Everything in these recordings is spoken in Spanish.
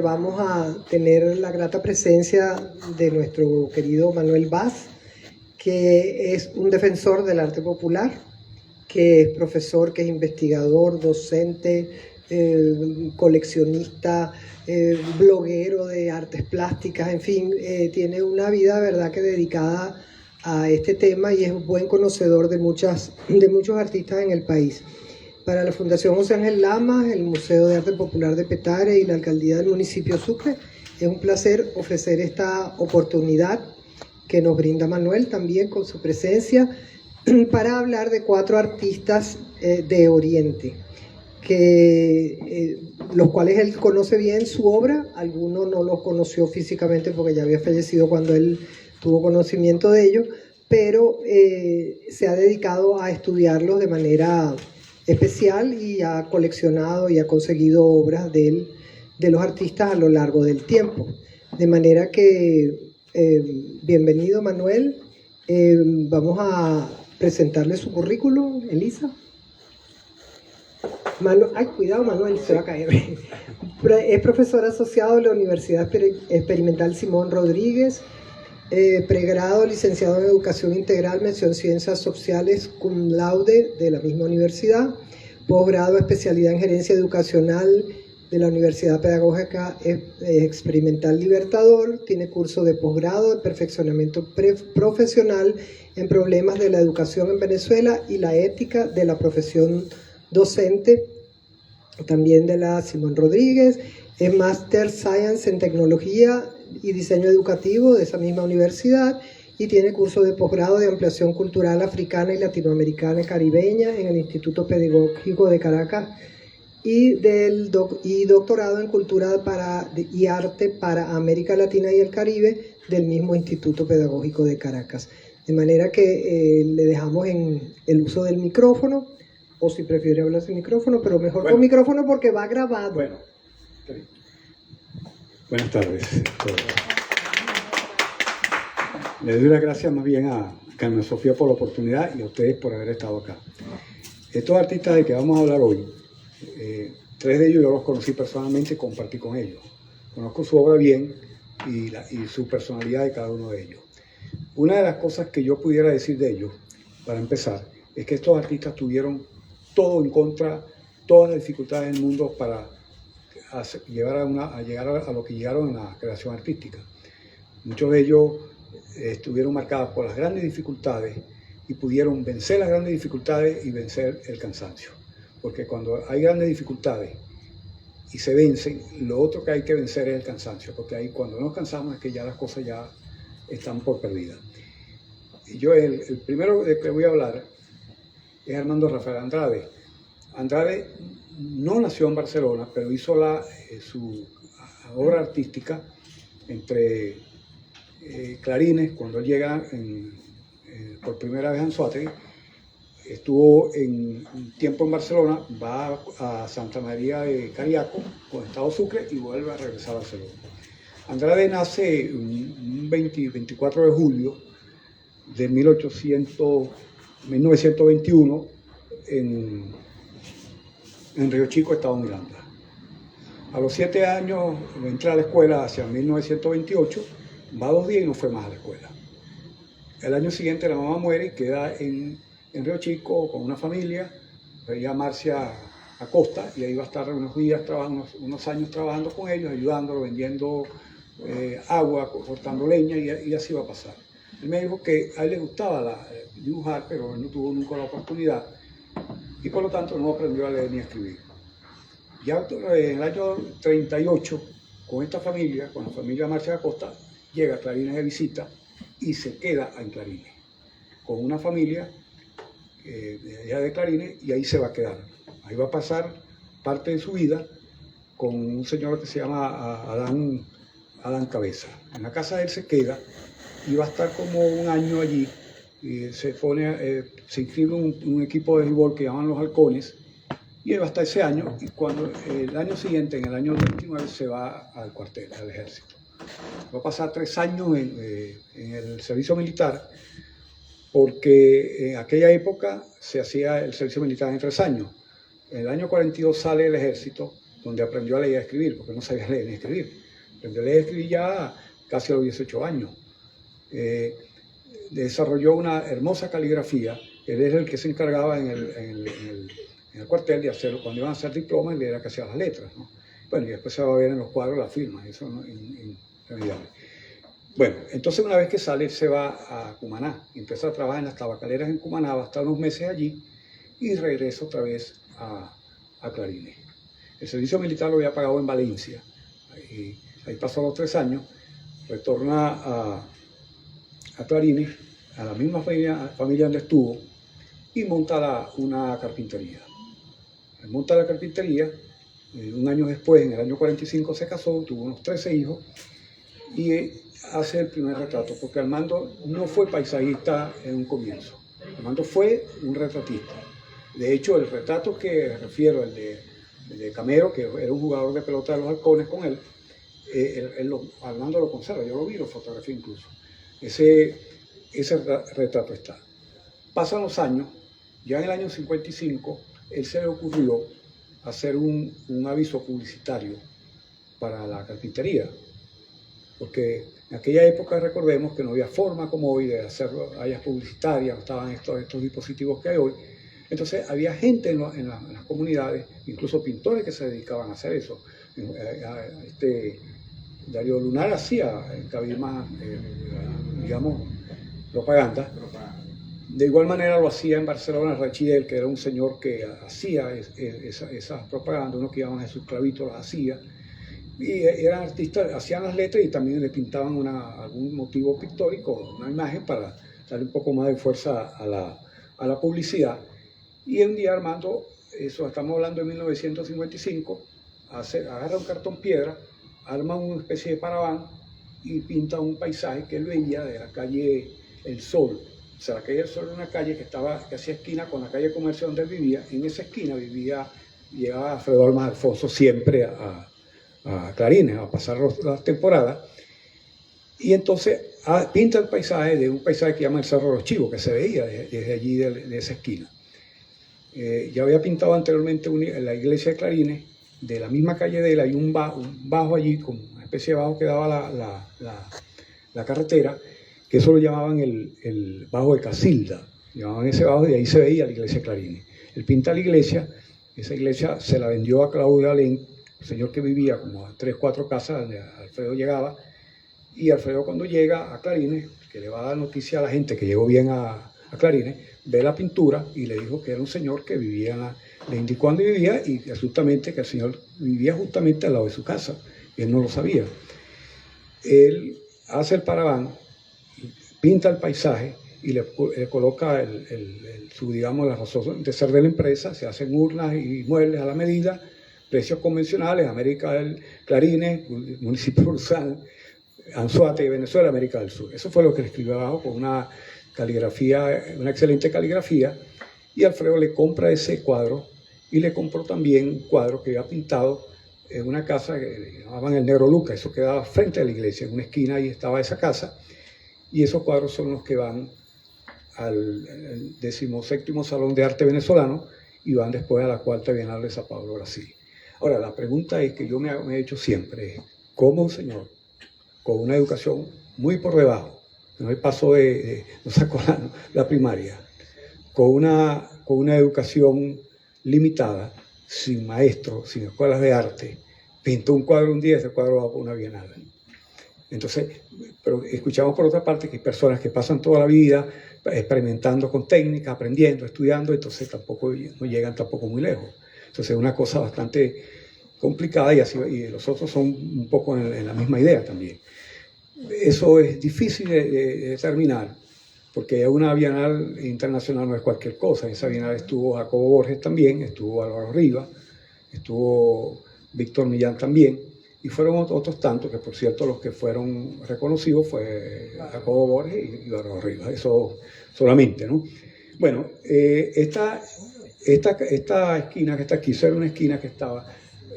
Vamos a tener la grata presencia de nuestro querido Manuel Vaz, que es un defensor del arte popular, que es profesor, que es investigador, docente, coleccionista, bloguero de artes plásticas, en fin, tiene una vida, verdad, que dedicada a este tema y es un buen conocedor de muchos artistas en el país. Para la Fundación José Ángel Lamas, el Museo de Arte Popular de Petare y la Alcaldía del municipio Sucre, es un placer ofrecer esta oportunidad que nos brinda Manuel también con su presencia para hablar de 4 artistas de Oriente, los cuales él conoce bien su obra. Algunos no los conoció físicamente porque ya había fallecido cuando él tuvo conocimiento de ellos, pero se ha dedicado a estudiarlos de manera especial y ha coleccionado y ha conseguido obras de los artistas a lo largo del tiempo. De manera que, bienvenido Manuel, vamos a presentarle su currículum, Elisa. Ay, cuidado Manuel, se va a caer. Es profesor asociado de la Universidad Experimental Simón Rodríguez, pregrado, licenciado en Educación Integral, mención Ciencias Sociales cum laude de la misma universidad, posgrado, especialidad en Gerencia Educacional de la Universidad Pedagógica Experimental Libertador, tiene curso de posgrado de perfeccionamiento profesional en problemas de la educación en Venezuela y la ética de la profesión docente, también de la Simón Rodríguez, es Master Science en Tecnología y Diseño Educativo de esa misma universidad y tiene curso de posgrado de ampliación cultural africana y latinoamericana y caribeña en el Instituto Pedagógico de Caracas y doctorado en cultura y arte para América Latina y el Caribe del mismo Instituto Pedagógico de Caracas. De manera que le dejamos en el uso del micrófono, o si prefiere hablar sin micrófono, pero mejor con micrófono porque va grabado. Bueno, buenas tardes. Le doy las gracias más bien a Carmen Sofía por la oportunidad y a ustedes por haber estado acá. Estos artistas de que vamos a hablar hoy, 3 de ellos yo los conocí personalmente y compartí con ellos. Conozco su obra bien y su personalidad de cada uno de ellos. Una de las cosas que yo pudiera decir de ellos, para empezar, es que estos artistas tuvieron todo en contra, todas las dificultades del mundo para llegar a lo que llegaron en la creación artística. Muchos de ellos estuvieron marcados por las grandes dificultades y pudieron vencer las grandes dificultades y vencer el cansancio. Porque cuando hay grandes dificultades y se vencen, lo otro que hay que vencer es el cansancio, porque ahí cuando nos cansamos es que ya las cosas ya están por perdidas. Y yo el primero de que voy a hablar es Armando Rafael Andrade. Andrade no nació en Barcelona, pero hizo su obra artística entre clarines, cuando él llega por primera vez a Anzoátegui. Estuvo un tiempo en Barcelona, va a Santa María de Cariaco, con Estado Sucre, y vuelve a regresar a Barcelona. Andrade nace un 24 de julio de 1921 en Río Chico, Estado Miranda. A los 7 años entra a la escuela hacia 1928, va 2 días y no fue más a la escuela. El año siguiente la mamá muere y queda en Río Chico con una familia, ella Marcia Acosta, y ahí va a estar unos años trabajando con ellos, ayudándolo, vendiendo agua, cortando leña, y así va a pasar. Él me dijo que a él le gustaba dibujar, pero él no tuvo nunca la oportunidad y por lo tanto no aprendió a leer ni a escribir. Ya en el año 38, con esta familia, con la familia Marcia Acosta, llega a Clarines de visita y se queda en Clarines, con una familia allá de Clarines, y ahí se va a quedar. Ahí va a pasar parte de su vida con un señor que se llama Adán Cabeza. En la casa de él se queda y va a estar como un año allí. Y se inscribe un equipo de béisbol que llaman los Halcones, y él va a estar ese año, y cuando el año siguiente, en el año 29, se va al cuartel, al ejército. Va a pasar 3 años en el servicio militar, porque en aquella época se hacía el servicio militar en 3 años. En el año 42 sale del ejército donde aprendió a leer y a escribir, porque no sabía leer ni escribir. Aprendió a leer y escribir ya casi a los 18 años. Desarrolló una hermosa caligrafía. Él era el que se encargaba en el cuartel de hacerlo. Cuando iban a hacer diplomas, él era el que hacía las letras, ¿no? Bueno, y después se va a ver en los cuadros las firmas, eso no, inolvidable. Bueno, entonces una vez que sale, se va a Cumaná, y empieza a trabajar en las tabacaleras en Cumaná, va a estar unos meses allí, y regresa otra vez a Clarines. El servicio militar lo había pagado en Valencia, ahí pasó los 3 años, retorna a Clarines, a la misma familia donde estuvo, y monta una carpintería. Monta la carpintería, un año después, en el año 45, se casó, tuvo unos 13 hijos, y hace el primer retrato, porque Armando no fue paisajista en un comienzo. Armando fue un retratista. De hecho, el retrato que refiero, el de Camero, que era un jugador de pelota de los Halcones con él, Armando lo conserva, yo lo vi, lo fotografié incluso. Ese retrato está. Pasan los años, ya en el año 55, él se le ocurrió hacer un aviso publicitario para la carpintería, porque en aquella época recordemos que no había forma como hoy de hacer vallas publicitarias, no estaban estos dispositivos que hay hoy. Entonces había gente en las comunidades, incluso pintores que se dedicaban a hacer eso. Darío Lunar hacía en Cabima, digamos, propaganda. De igual manera lo hacía en Barcelona Rachiel, que era un señor que hacía esas propagandas, uno que iba a Jesús Clavito las hacía. Y eran artistas, hacían las letras y también le pintaban algún motivo pictórico, una imagen para darle un poco más de fuerza a la publicidad. Y un día Armando, eso estamos hablando de 1955, agarra un cartón piedra, arma una especie de paraván y pinta un paisaje que él veía de la calle El Sol. O sea, la calle El Sol era una calle que hacía esquina con la calle comercial donde él vivía. En esa esquina llegaba Alfredo Almas Alfonso siempre a Clarines a pasar las temporadas, y entonces pinta el paisaje de un paisaje que llama el Cerro de los Chivos, que se veía desde allí, de esa esquina. Ya había pintado anteriormente la iglesia de Clarines, de la misma calle de él hay un bajo allí, como una especie de bajo que daba la carretera, que eso lo llamaban el bajo de Casilda, llamaban ese bajo, y ahí se veía la iglesia de Clarines. Él pinta la iglesia, esa iglesia se la vendió a Claudio Alén, el señor que vivía como a 3 o 4 casas donde Alfredo llegaba, y Alfredo cuando llega a Clarines, que le va a dar noticia a la gente que llegó bien a Clarines, ve la pintura y le dijo que era un señor que vivía, le indicó dónde vivía y absolutamente que el señor vivía justamente al lado de su casa, y él no lo sabía. Él hace el paraván, pinta el paisaje y le coloca digamos, la razón de ser de la empresa, se hacen urnas y muebles a la medida, precios convencionales, América del Clarines, municipio de Ursal, Anzoátegui, Venezuela, América del Sur. Eso fue lo que le escribió abajo con una caligrafía, una excelente caligrafía, y Alfredo le compra ese cuadro y le compró también un cuadro que había pintado en una casa que llamaban el Negro Luca, eso quedaba frente a la iglesia, en una esquina ahí estaba esa casa, y esos cuadros son los que van al 17º Salón de Arte Venezolano y van después a la 4ª Bienal de Sao Paulo, Brasil. Ahora, la pregunta es que yo me he hecho siempre, es cómo un señor con una educación muy por debajo, no el paso no sacó la primaria, con una educación limitada, sin maestros, sin escuelas de arte, pintó un cuadro un día, ese cuadro va por una bienal. Entonces, pero escuchamos por otra parte que hay personas que pasan toda la vida experimentando con técnicas, aprendiendo, estudiando, entonces tampoco no llegan tampoco muy lejos. Entonces es una cosa bastante complicada y los otros son un poco en la misma idea también. Eso es difícil de determinar, porque una bienal internacional no es cualquier cosa. En esa bienal estuvo Jacobo Borges también, estuvo Álvaro Rivas, estuvo Víctor Millán también, y fueron otros tantos, que por cierto los que fueron reconocidos fue Jacobo Borges y Álvaro Rivas, eso solamente, ¿no? Bueno, esta esquina que está aquí, era una esquina que estaba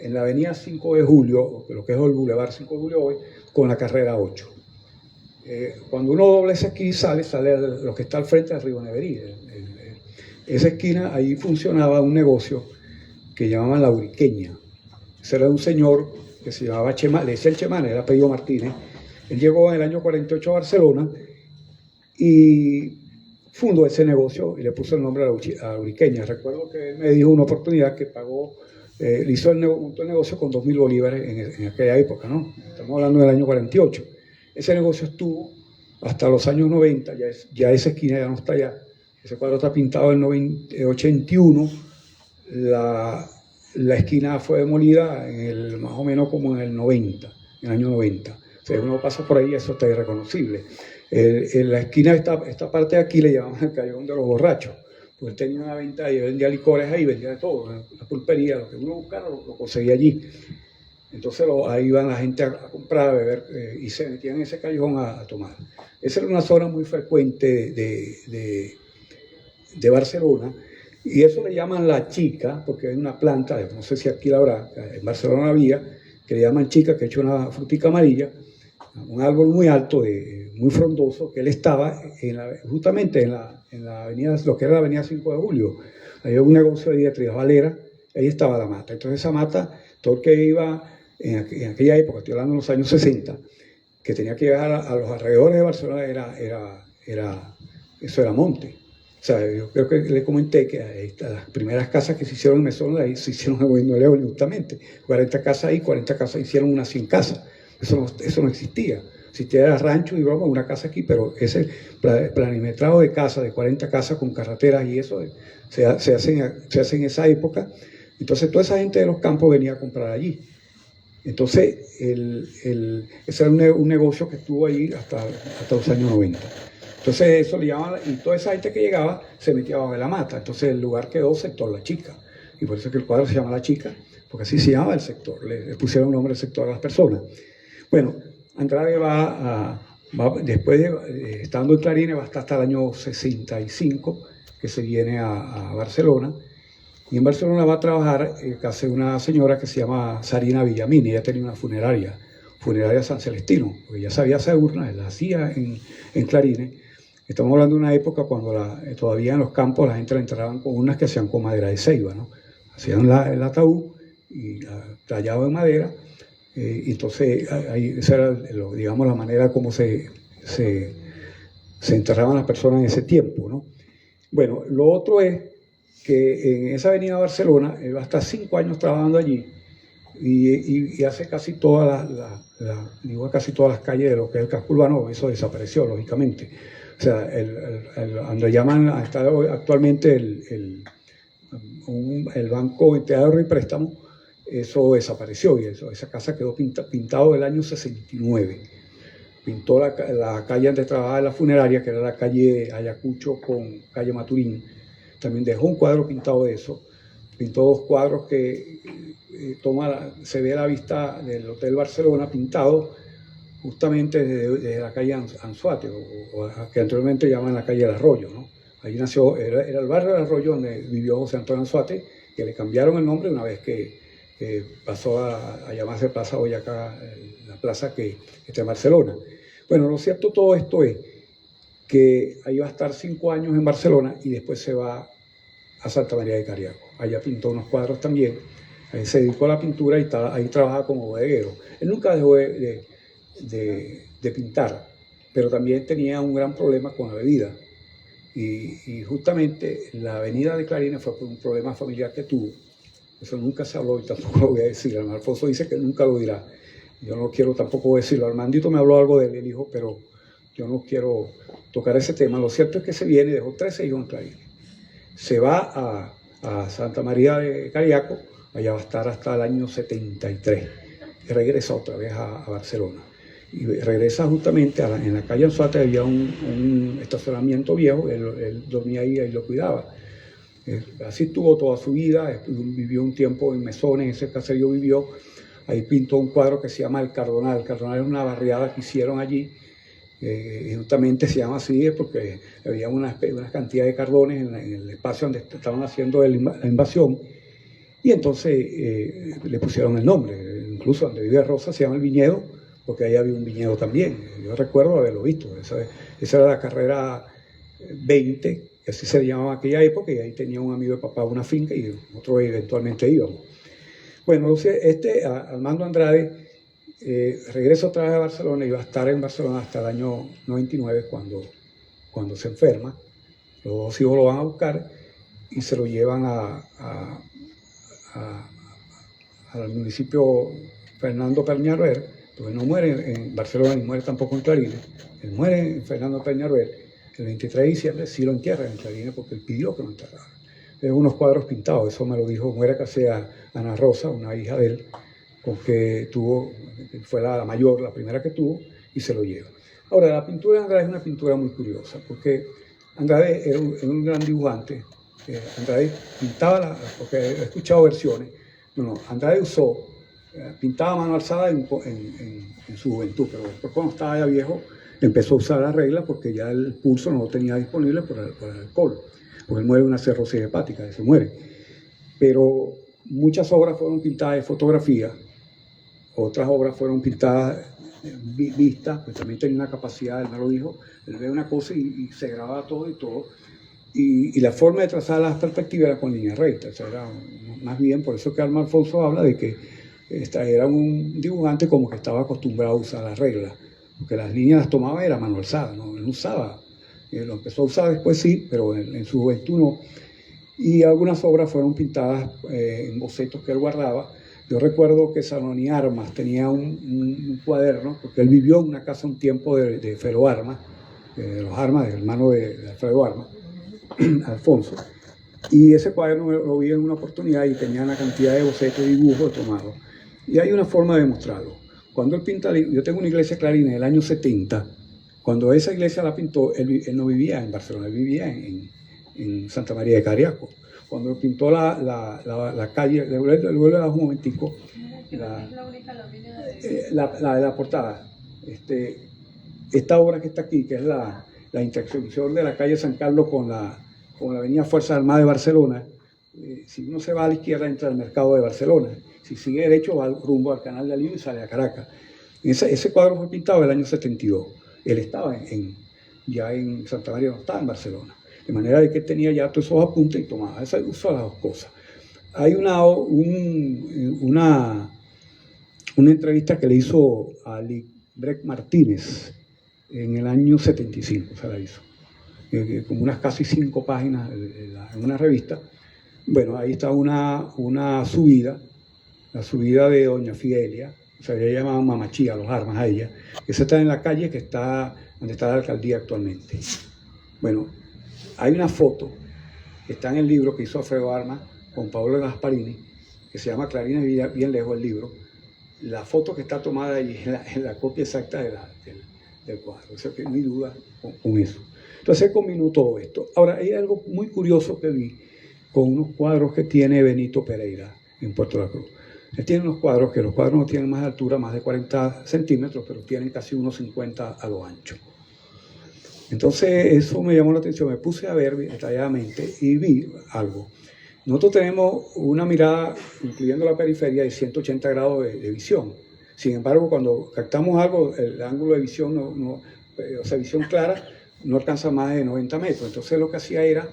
en la avenida 5 de Julio, lo que es el Boulevard 5 de Julio hoy, con la carrera 8. Cuando uno dobla esa esquina sale lo que está al frente del Río Neverí. Esa esquina, ahí funcionaba un negocio que llamaban La Uriqueña. Ese era de un señor que se llamaba Chema, le decía el Chemán, era apellido Martínez. Él llegó en el año 48 a Barcelona y fundó ese negocio y le puso el nombre a Uriqueña. Recuerdo que él me dijo una oportunidad que pagó, hizo el negocio con 2.000 bolívares en aquella época, ¿no? Estamos hablando del año 48. Ese negocio estuvo hasta los años 90, ya esa esquina ya no está allá. Ese cuadro está pintado en el 81. La esquina fue demolida más o menos como en el 90, en el año 90. O sea, uno pasa por ahí, eso está irreconocible. En la esquina, esta parte de aquí le llamaban el Callejón de los Borrachos. Pues él tenía una venta y vendía licores ahí, vendía de todo, la pulpería, lo que uno buscara lo conseguía allí. Entonces ahí iban la gente a comprar, a beber y se metían en ese callejón a tomar. Esa era una zona muy frecuente de Barcelona. Y eso le llaman la chica, porque hay una planta, no sé si aquí la habrá, en Barcelona había, que le llaman chica, que ha hecho una frutica amarilla, un árbol muy alto, muy frondoso, que él estaba justamente en la avenida, lo que era la avenida 5 de Julio. Ahí había un negocio de Trías Valera, ahí estaba la mata. Entonces esa mata, todo el que iba en aquella época, estoy hablando de los años 60, que tenía que llegar a los alrededores de Barcelona, eso era monte. O sea, yo creo que le comenté que las primeras casas que se hicieron en Mesón, ahí se hicieron en Gobierno de León, justamente. 40 casas ahí, 40 casas, hicieron unas 100 casas. Eso no existía. Existía rancho y broma, una casa aquí, pero ese planimetrado de casas, de 40 casas con carreteras y eso, se hace en esa época. Entonces, toda esa gente de los campos venía a comprar allí. Entonces, ese era un negocio que estuvo ahí hasta los años 90. Entonces eso le llamaban, y toda esa gente que llegaba se metía abajo de la mata. Entonces el lugar quedó sector La Chica. Y por eso es que el cuadro se llama La Chica, porque así se llama el sector. Le pusieron nombre al sector a las personas. Bueno, Andrade después de estando en Clarines, va hasta el año 65, que se viene a Barcelona. Y en Barcelona va a trabajar casi una señora que se llama Sarina Villamini. Ella tenía una funeraria San Celestino, porque ya sabía hacer urnas, la hacía en Clarines. Estamos hablando de una época cuando todavía en los campos la gente la enterraban con urnas que hacían con madera de ceiba, ¿no? Hacían el ataúd y tallado en madera, y entonces ahí, esa era, digamos, la manera como se enterraban las personas en ese tiempo, ¿no? Bueno, lo otro es que en esa avenida Barcelona, él va a estar 5 años trabajando allí y hace casi casi todas las calles de lo que es el casco urbano. Eso desapareció, lógicamente. O sea, donde llaman actualmente el Banco de Ahorro y Préstamo, eso desapareció y esa casa quedó pintado del año 69. Pintó la calle donde trabajaba la funeraria, que era la calle Ayacucho con calle Maturín. También dejó un cuadro pintado de eso. Pintó 2 cuadros que se ve la vista del Hotel Barcelona pintado justamente desde la calle Anzoátegui, o que anteriormente llamaban la calle del Arroyo, ¿no? Ahí nació, era el barrio del Arroyo donde vivió José Antonio Anzoátegui, que le cambiaron el nombre una vez que pasó a llamarse Plaza Boyacá, la plaza que está en Barcelona. Bueno, lo cierto de todo esto es que ahí va a estar 5 años en Barcelona y después se va a Santa María de Cariaco. Allá pintó unos cuadros también, ahí se dedicó a la pintura y ahí trabajaba como bodeguero. Él nunca dejó de pintar, pero también tenía un gran problema con la bebida. Y justamente la avenida de Clarines fue por un problema familiar que tuvo. Eso nunca se habló y tampoco lo voy a decir. Alfonso dice que nunca lo dirá. Yo no quiero tampoco decirlo. Armandito me habló algo del hijo, pero yo no quiero tocar ese tema. Lo cierto es que se viene y dejó 13 hijos en Clarines. Se va a Santa María de Cariaco, allá va a estar hasta el año 73. Y regresa otra vez a Barcelona. Y regresa justamente en la calle Anzoátegui, había un estacionamiento viejo, él dormía ahí y lo cuidaba. Así estuvo toda su vida, vivió un tiempo en Mesones, en ese caserío vivió. Ahí pintó un cuadro que se llama El Cardonal. El Cardonal es una barriada que hicieron allí, justamente se llama así porque había una cantidad de cardones en el espacio donde estaban haciendo la invasión, y entonces le pusieron el nombre. Incluso donde vive Rosa se llama El Viñedo, porque ahí había un viñedo también. Yo recuerdo haberlo visto. Esa era la carrera 20, que así se llamaba aquella época, y ahí tenía un amigo de papá una finca y nosotros eventualmente íbamos. Bueno, Armando Andrade regresa otra vez a Barcelona y va a estar en Barcelona hasta el año 99 cuando se enferma. Los dos hijos lo van a buscar y se lo llevan al municipio Fernando Peñalver, porque no muere en Barcelona ni muere tampoco en Clarines. Él muere en Fernando Peñalver el 23 de diciembre, sí lo entierran en Clarines porque él pidió que lo enterraran. Es unos cuadros pintados, eso me lo dijo Muera Casea Ana Rosa, una hija de él, porque fue la mayor, la primera que tuvo, y se lo lleva. Ahora, la pintura de Andrade es una pintura muy curiosa, porque Andrade era un gran dibujante. Andrade pintaba, porque he escuchado versiones, Andrade pintaba a mano alzada en su juventud, pero después cuando estaba ya viejo empezó a usar las reglas porque ya el pulso no lo tenía disponible por el alcohol, porque él muere de una cirrosis hepática, se muere. Pero muchas obras fueron pintadas de fotografía, otras obras fueron pintadas vistas, pues también tenía una capacidad, él me lo dijo, él ve una cosa y se grababa todo y la forma de trazar las perspectivas era con línea recta, o sea, era más bien, por eso que Alma Alfonso habla de que era un dibujante como que estaba acostumbrado a usar las reglas, porque las líneas las tomaba era mano alzada, ¿no? Él no usaba, lo empezó a usar después sí, pero en su juventud no. Y algunas obras fueron pintadas en bocetos que él guardaba. Yo recuerdo que Saloni Armas tenía un cuaderno, porque él vivió en una casa un tiempo de Fero Armas, de los Armas, del hermano de Alfredo Armas, Alfonso. Y ese cuaderno lo vi en una oportunidad y tenía una cantidad de bocetos y dibujos tomados. Y hay una forma de mostrarlo. Cuando él pinta, yo tengo una iglesia Clarines del año 70. Cuando esa iglesia la pintó, él no vivía en Barcelona, él vivía en Santa María de Cariaco. Cuando pintó la calle, le voy a dar un momentico, la portada. Esta obra que está aquí, que es la intersección de la calle San Carlos con la avenida Fuerzas Armadas de Barcelona. Si uno se va a la izquierda, entra al mercado de Barcelona. Si sigue derecho, va rumbo al Canal de Alío y sale a Caracas. Ese cuadro fue pintado en el año 72. Él estaba ya en Santa María, no estaba en Barcelona. De manera de que tenía ya todos esos apuntes y tomaba. Esa usó las dos cosas. Hay una entrevista que le hizo a Librec Martínez en el año 75, se la hizo. Como unas casi 5 páginas en una revista. Bueno, ahí está una subida, la subida de Doña Fidelia, o sea, ella llamaba Mamachía, los Armas a ella. Esa está en la calle donde está la alcaldía actualmente. Bueno, hay una foto que está en el libro que hizo Alfredo Armas con Pablo Gasparini, que se llama Clarines bien lejos del libro. La foto que está tomada ahí es la copia exacta del cuadro, o sea que no hay duda con eso. Entonces combinó todo esto. Ahora, hay algo muy curioso que vi con unos cuadros que tiene Benito Pereira en Puerto La Cruz. Él tiene unos cuadros que los cuadros no tienen más altura, más de 40 centímetros, pero tienen casi unos 50 a lo ancho. Entonces eso me llamó la atención, me puse a ver detalladamente y vi algo. Nosotros tenemos una mirada, incluyendo la periferia, de 180 grados de visión. Sin embargo, cuando captamos algo, el ángulo de visión, o sea, visión clara, no alcanza más de 90 metros. Entonces lo que hacía era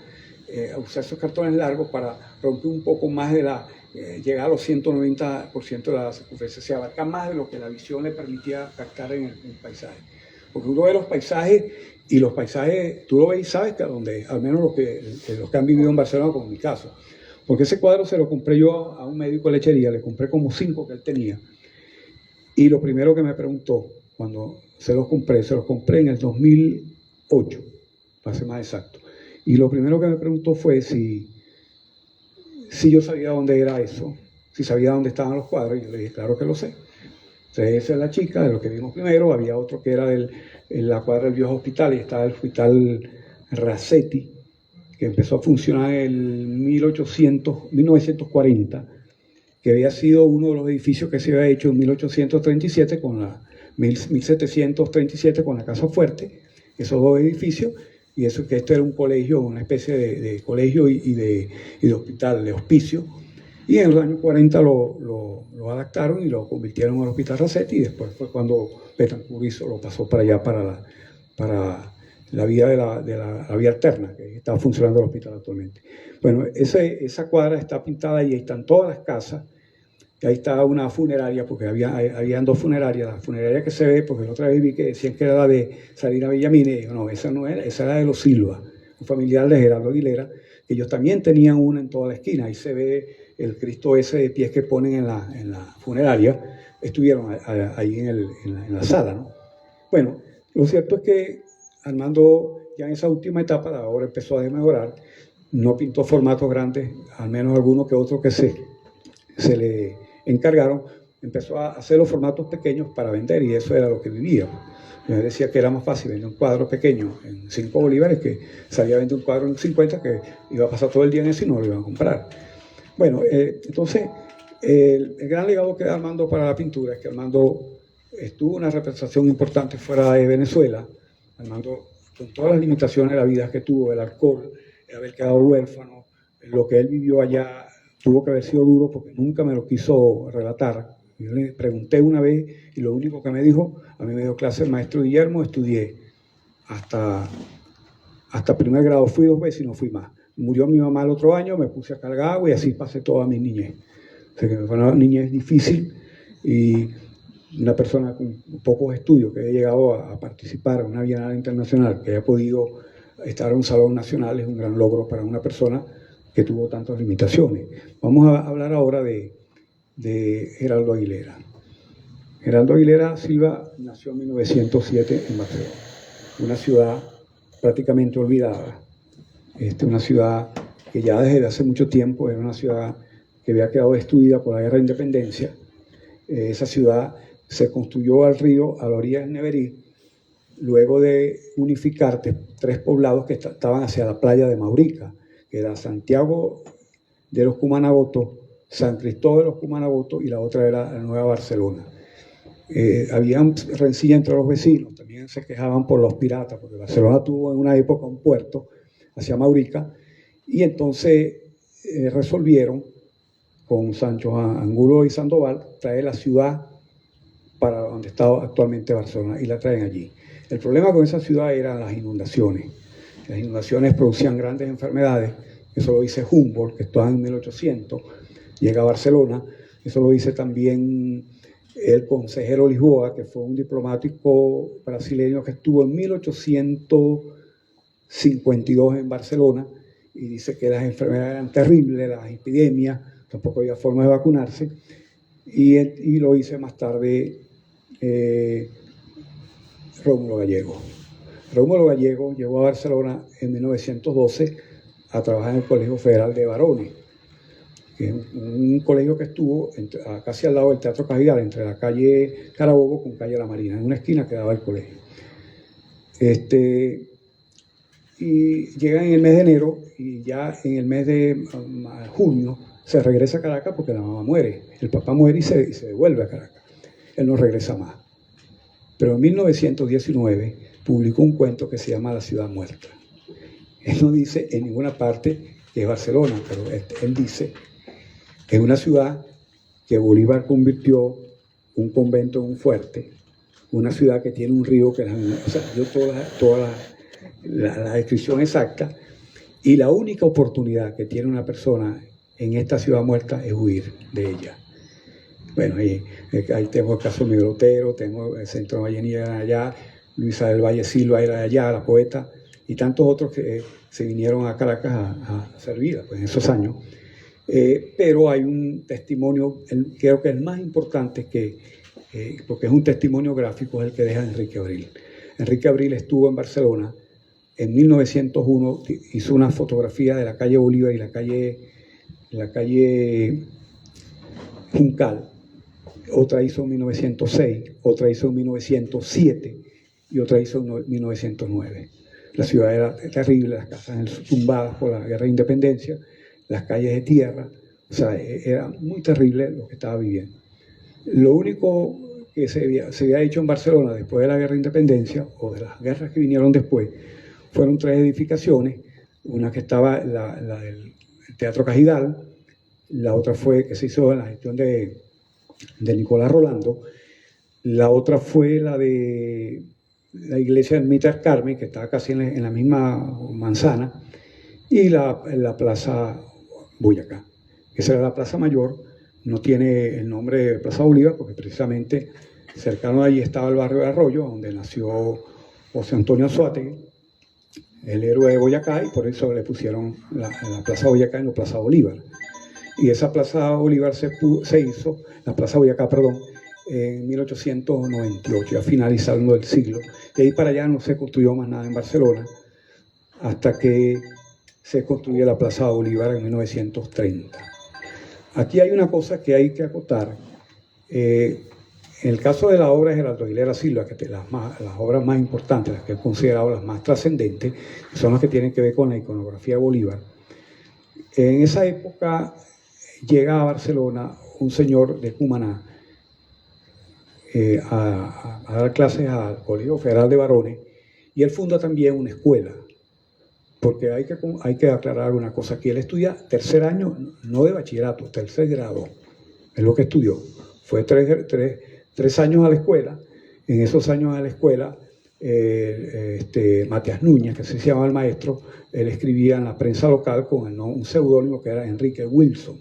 usar esos cartones largos para romper un poco más llegar a los 190% de la circunferencia, o sea, abarcar más de lo que la visión le permitía captar en el paisaje. Porque uno ve los paisajes y los paisajes, tú lo ves y sabes que donde, al menos los que han vivido en Barcelona, como en mi caso. Porque ese cuadro se lo compré yo a un médico de lechería, le compré como 5 que él tenía. Y lo primero que me preguntó, cuando se los compré en el 2008, para ser más exacto. Y lo primero que me preguntó fue si yo sabía dónde era eso, si sabía dónde estaban los cuadros. Y yo le dije, claro que lo sé. Entonces esa es la chica de lo que vimos primero. Había otro que era la cuadra del viejo hospital, y estaba el hospital Racetti, que empezó a funcionar en 1940, que había sido uno de los edificios que se había hecho en 1737 con la Casa Fuerte, esos 2 edificios, y eso que esto era un colegio, una especie de colegio y de hospital, de hospicio, y en los años 40 lo adaptaron y lo convirtieron en el Hospital Racetti, y después fue cuando Betancourt lo pasó para allá, para la vía de la vía alterna, que está funcionando el hospital actualmente. Bueno, esa cuadra está pintada y ahí están todas las casas Y ahí estaba una funeraria, porque habían dos funerarias. La funeraria que se ve, porque la otra vez vi que decían que era la de Salina Villamine. Y digo, no, esa no era, esa era de los Silva, un familiar de Gerardo Aguilera, que ellos también tenían una en toda la esquina. Ahí se ve el Cristo ese de pies que ponen en la funeraria. Estuvieron ahí en la sala, ¿no? Bueno, lo cierto es que Armando, ya en esa última etapa, la obra empezó a mejorar. No pintó formatos grandes, al menos algunos que otros que se le encargaron. Empezó a hacer los formatos pequeños para vender, y eso era lo que vivía. Yo decía que era más fácil vender un cuadro pequeño en 5 bolívares que salía a vender un cuadro en 50, que iba a pasar todo el día en eso y no lo iban a comprar. Bueno, entonces, el gran legado que da Armando para la pintura es que Armando estuvo una representación importante fuera de Venezuela. Armando, con todas las limitaciones de la vida que tuvo, el alcohol, el haber quedado huérfano, lo que él vivió allá tuvo que haber sido duro, porque nunca me lo quiso relatar. Yo le pregunté una vez y lo único que me dijo, a mí me dio clase el maestro Guillermo, estudié hasta primer grado, fui 2 veces y no fui más. Murió mi mamá el otro año, me puse a cargar agua y así pasé toda mi niñez. O sea que fue una niñez difícil, y una persona con pocos estudios que haya llegado a participar en una bienal internacional, que haya podido estar en un salón nacional, es un gran logro para una persona que tuvo tantas limitaciones. Vamos a hablar ahora de Gerardo Aguilera. Gerardo Aguilera Silva nació en 1907 en Barcelona, una ciudad prácticamente olvidada, una ciudad que ya desde hace mucho tiempo era una ciudad que había quedado destruida por la Guerra de Independencia. Esa ciudad se construyó al río, a la orilla del Neverí, luego de unificar 3 poblados que estaban hacia la playa de Maurica, que era Santiago de los Cumanagotos, San Cristóbal de los Cumanagotos, y la otra era la Nueva Barcelona. Había rencilla entre los vecinos, también se quejaban por los piratas, porque Barcelona tuvo en una época un puerto hacia Maurica, y entonces resolvieron con Sancho Angulo y Sandoval traer la ciudad para donde estaba actualmente Barcelona, y la traen allí. El problema con esa ciudad eran las inundaciones. Las inundaciones producían grandes enfermedades. Eso lo dice Humboldt, que estaba en 1800, llega a Barcelona. Eso lo dice también el consejero Lisboa, que fue un diplomático brasileño que estuvo en 1852 en Barcelona, y dice que las enfermedades eran terribles, las epidemias, tampoco había forma de vacunarse, y lo dice más tarde Rómulo Gallego. Rómulo Gallego llegó a Barcelona en 1912 a trabajar en el Colegio Federal de Varones, que es un colegio que estuvo casi al lado del Teatro Cajigal, entre la calle Carabobo con calle La Marina, en una esquina quedaba el colegio. Y llega en el mes de enero, y ya en el mes de junio se regresa a Caracas porque la mamá muere, el papá muere y se devuelve a Caracas. Él no regresa más. Pero en 1919 publicó un cuento que se llama La ciudad muerta. Él no dice en ninguna parte que es Barcelona, pero él dice que es una ciudad que Bolívar convirtió un convento en un fuerte, una ciudad que tiene un río que dio toda la descripción exacta, y la única oportunidad que tiene una persona en esta ciudad muerta es huir de ella. Bueno, ahí tengo el caso de Miguel Otero, tengo el Centro de Vallenilla allá, Luisa del Valle Silva era de allá, la poeta, y tantos otros que se vinieron a Caracas a hacer vida pues, en esos años. Pero hay un testimonio, creo que el más importante, porque es un testimonio gráfico, es el que deja Enrique Abril. Enrique Abril estuvo en Barcelona en 1901, hizo una fotografía de la calle Bolívar y la calle Juncal. Otra hizo en 1906, otra hizo en 1907 y otra hizo en 1909. La ciudad era terrible, las casas tumbadas por la Guerra de Independencia, las calles de tierra, o sea, era muy terrible lo que estaba viviendo. Lo único que se había hecho en Barcelona después de la Guerra de Independencia, o de las guerras que vinieron después, fueron 3 edificaciones, una que estaba la del Teatro Cajigal, la otra fue que se hizo en la gestión de Nicolás Rolando, la otra fue la de la iglesia Ermita del Carmen, que estaba casi en la misma manzana, y la plaza Boyacá. Esa era la plaza mayor, no tiene el nombre de Plaza Bolívar porque precisamente cercano a allí estaba el barrio de Arroyo, donde nació José Antonio Anzoátegui, el héroe de Boyacá, y por eso le pusieron la Plaza Boyacá en la Plaza Bolívar. Y esa Plaza Bolívar se hizo, la Plaza Boyacá, perdón, en 1898, ya finalizando el siglo. De ahí para allá no se construyó más nada en Barcelona, hasta que se construyó la Plaza Bolívar en 1930. Aquí hay una cosa que hay que acotar. En el caso de la obra de Geraldo Aguilera Silva, que las obras más importantes, las que he considerado las más trascendentes, son las que tienen que ver con la iconografía de Bolívar. En esa época llega a Barcelona un señor de Cumaná a dar clases al Colegio Federal de Varones, y él funda también una escuela, porque hay que aclarar una cosa, que él estudia tercer año, no de bachillerato, tercer grado, es lo que estudió. Fue tres años a la escuela. En esos años a la escuela, Matías Núñez, que se llamaba el maestro, él escribía en la prensa local con un seudónimo que era Enrique Wilson.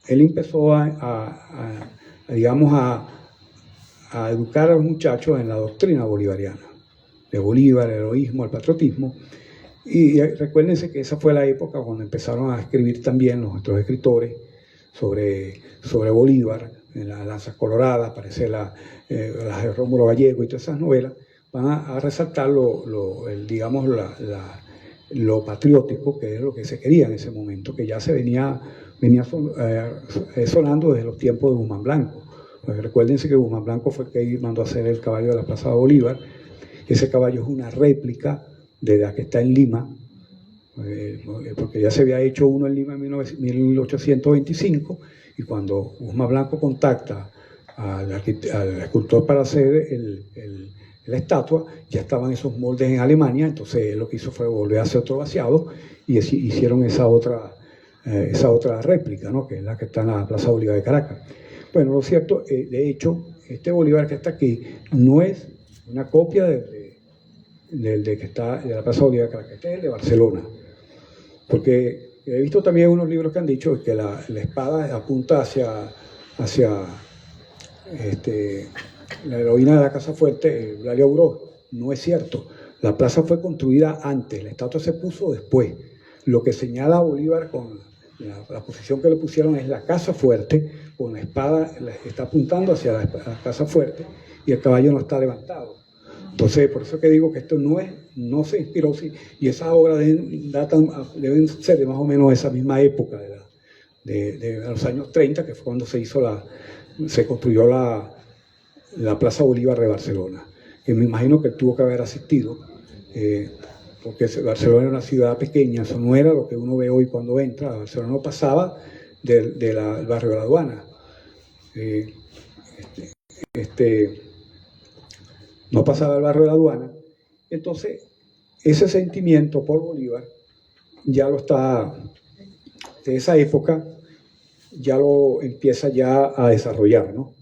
Él empezó a educar a los muchachos en la doctrina bolivariana, de Bolívar, el heroísmo, el patriotismo. Y recuérdense que esa fue la época cuando empezaron a escribir también nuestros escritores sobre Bolívar, en las Lanzas Coloradas, aparece las de Rómulo Gallego y todas esas novelas, van a resaltar lo patriótico, que es lo que se quería en ese momento, que ya se venía sonando desde los tiempos de Guzmán Blanco. Pues recuérdense que Guzmán Blanco fue el que mandó a hacer el caballo de la Plaza de Bolívar. Ese caballo es una réplica de la que está en Lima, porque ya se había hecho uno en Lima en 1825, y cuando Guzmán Blanco contacta al escultor para hacer la estatua, ya estaban esos moldes en Alemania. Entonces lo que hizo fue volver a hacer otro vaciado y hicieron esa otra réplica, ¿no? Que es la que está en la Plaza Bolívar de Caracas. Bueno, lo cierto, de hecho, este Bolívar que está aquí no es una copia de que está de la Plaza Bolívar de Caracas, este es el de Barcelona, porque he visto también unos libros que han dicho que la espada apunta hacia la heroína de la Casa Fuerte, Eulalia Buró. No es cierto, la plaza fue construida antes, la estatua se puso después. Lo que señala a Bolívar con la posición que le pusieron es la Casa Fuerte, con la espada está apuntando hacia la Casa Fuerte y el caballo no está levantado. Entonces, por eso que digo que esto no se inspiró, y esas obras deben ser de más o menos esa misma época, de los años 30, que fue cuando se construyó la Plaza Bolívar de Barcelona, que me imagino que tuvo que haber asistido, porque Barcelona era una ciudad pequeña, eso no era lo que uno ve hoy cuando entra. Barcelona no pasaba del barrio de la Aduana. No pasaba el barrio de la Aduana. Entonces, ese sentimiento por Bolívar ya lo está, de esa época, ya lo empieza ya a desarrollar, ¿no?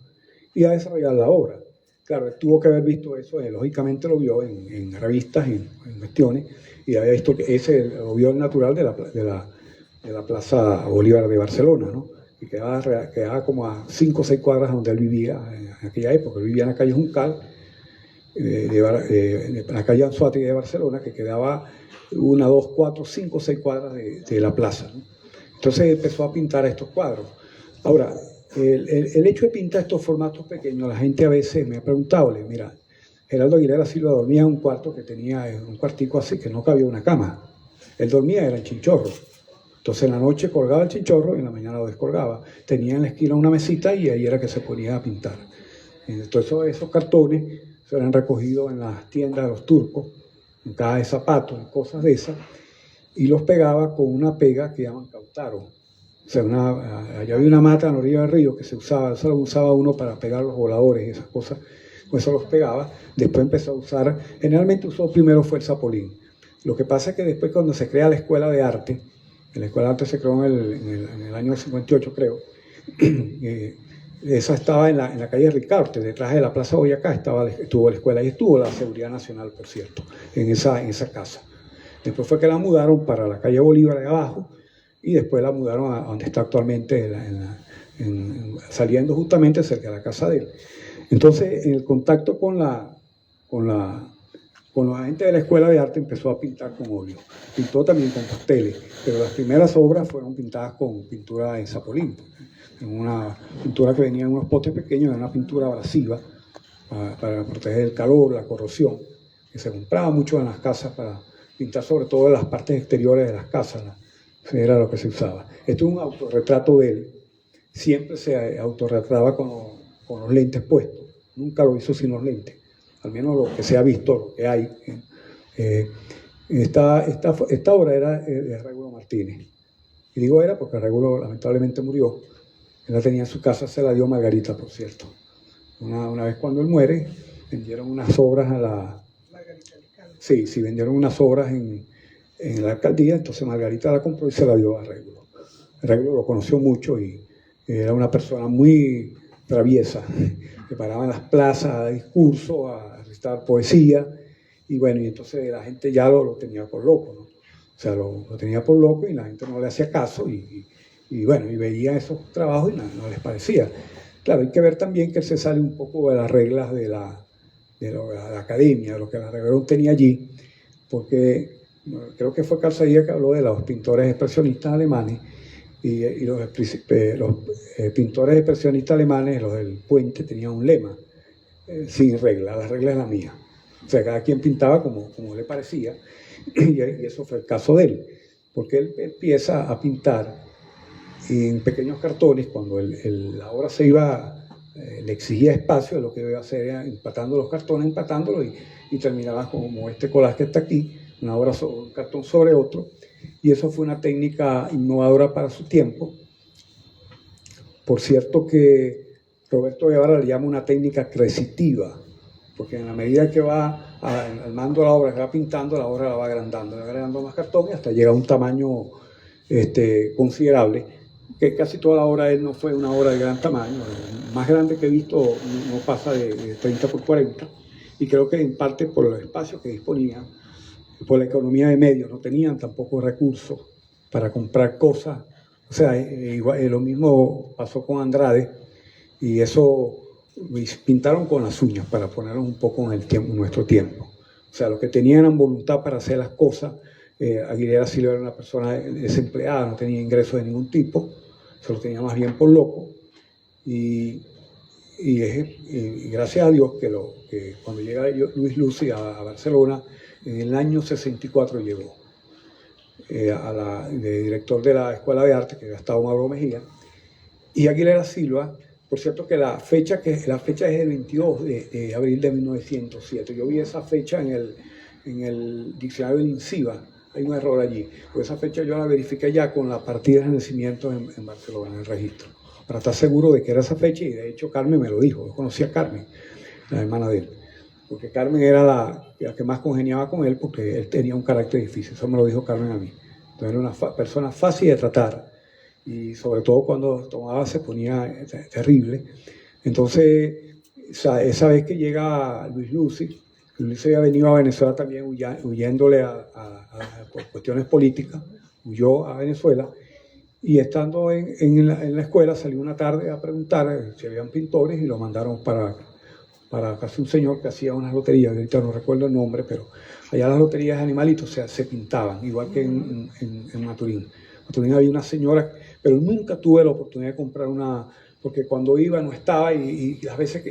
Y a desarrollar la obra. Claro, él tuvo que haber visto eso, lógicamente lo vio en revistas, en cuestiones, y había visto que lo vio el natural de la Plaza Bolívar de Barcelona, ¿no? Y quedaba como a 5 o 6 cuadras donde él vivía en aquella época. Él vivía en la calle Juncal, de la calle Anzoátegui de Barcelona, que quedaba 1, 2, 4, 5, 6 cuadras de la plaza, ¿no? Entonces empezó a pintar estos cuadros. Ahora, el hecho de pintar estos formatos pequeños, la gente a veces me ha preguntado, mira, Geraldo Aguilera Silva dormía en un cuarto que tenía un cuartico así, que no cabía una cama. Él dormía, era en chinchorro. Entonces en la noche colgaba el chinchorro y en la mañana lo descolgaba. Tenía en la esquina una mesita y ahí era que se ponía a pintar. Entonces esos cartones se eran recogidos en las tiendas de los turcos, en cajas de zapatos, y cosas de esas, y los pegaba con una pega que llaman cautaro. O sea, allá había una mata en la orilla del río que se usaba, eso lo usaba uno para pegar los voladores y esas cosas, con eso los pegaba. Después empezó a usar, generalmente usó primero fue el zapolín. Lo que pasa es que después, cuando se crea la Escuela de Arte, la Escuela de Arte se creó en el año 58, creo, esa estaba en la calle Ricaurte, detrás de la Plaza Boyacá estuvo la escuela, y estuvo la Seguridad Nacional, por cierto, en esa casa. Después fue que la mudaron para la calle Bolívar de abajo, y después la mudaron a donde está actualmente, saliendo justamente cerca de la casa de él. Entonces, en el contacto con la gente de la Escuela de Arte empezó a pintar con óleo. Pintó también con pasteles, pero las primeras obras fueron pintadas con pintura en Zapolín. En una pintura que venía en unos potes pequeños, era una pintura abrasiva para proteger el calor, la corrosión, que se compraba mucho en las casas para pintar sobre todo en las partes exteriores de las casas. Era lo que se usaba. Esto es un autorretrato de él. Siempre se autorretrataba con los lentes puestos. Nunca lo hizo sin los lentes. Al menos lo que se ha visto, lo que hay. Esta obra era de Regulo Martínez. Y digo era porque Regulo lamentablemente murió. Él la tenía en su casa, se la dio Margarita, por cierto. Una vez cuando él muere, vendieron unas obras a la... Sí, vendieron unas obras en la alcaldía, entonces Margarita la compró y se la dio a Regulo. Regulo lo conoció mucho y era una persona muy traviesa, que paraba en las plazas a dar discursos, a recitar poesía, y bueno, y entonces la gente ya lo tenía por loco, ¿no? O sea, lo tenía por loco y la gente no le hacía caso, y bueno, y veía esos trabajos y no les parecía. Claro, hay que ver también que él se sale un poco de las reglas de la academia, de lo que la Reverón tenía allí, porque creo que fue Carl Sagan que habló de los pintores expresionistas alemanes, y los pintores expresionistas alemanes, los del Puente, tenían un lema, sin regla, la regla es la mía. O sea, cada quien pintaba como le parecía, y eso fue el caso de él, porque él empieza a pintar en pequeños cartones. Cuando la obra se iba, le exigía espacio, lo que iba a hacer era empatando los cartones, empatándolos, y terminaba como este collage que está aquí, una obra sobre un cartón sobre otro, y eso fue una técnica innovadora para su tiempo. Por cierto que Roberto Guevara le llama una técnica crecitiva, porque en la medida que va armando la obra, que va pintando, la obra la va agrandando más cartón, y hasta llega a un tamaño considerable, que casi toda la obra de él no fue una obra de gran tamaño. El más grande que he visto no pasa de 30 por 40, y creo que en parte por los espacios que disponían, por la economía de medios, no tenían tampoco recursos para comprar cosas. O sea, lo mismo pasó con Andrade, y eso pintaron con las uñas para ponernos un poco en nuestro tiempo. O sea, los que tenían voluntad para hacer las cosas. Aguilera Silva era una persona desempleada, no tenía ingresos de ningún tipo, se lo tenía más bien por loco, y gracias a Dios que cuando llega Luis Lucy a Barcelona, en el año 64 llegó de director de la Escuela de Arte, que había estado Mauro Mejía, y Aguilera Silva. Por cierto que la fecha es el 22 de abril de 1907. Yo vi esa fecha en el diccionario de INCIBA. Hay un error allí, pues esa fecha yo la verifiqué ya con la partida de nacimiento en Barcelona, en el registro, para estar seguro de que era esa fecha, y de hecho Carmen me lo dijo. Yo conocía a Carmen, la hermana de él, porque Carmen era la que más congeniaba con él, porque él tenía un carácter difícil. Eso me lo dijo Carmen a mí. Entonces era una persona fácil de tratar, y sobre todo cuando tomaba se ponía terrible. Entonces, esa vez que llega Luis Lucy había venido a Venezuela también huyéndole por cuestiones políticas, huyó a Venezuela, y estando en la escuela salió una tarde a preguntar si habían pintores, y lo mandaron para casi un señor que hacía unas loterías, ahorita no recuerdo el nombre, pero allá las loterías de animalitos se pintaban, igual que en Maturín. En Maturín había una señora, pero nunca tuve la oportunidad de comprar una, porque cuando iba no estaba, y las veces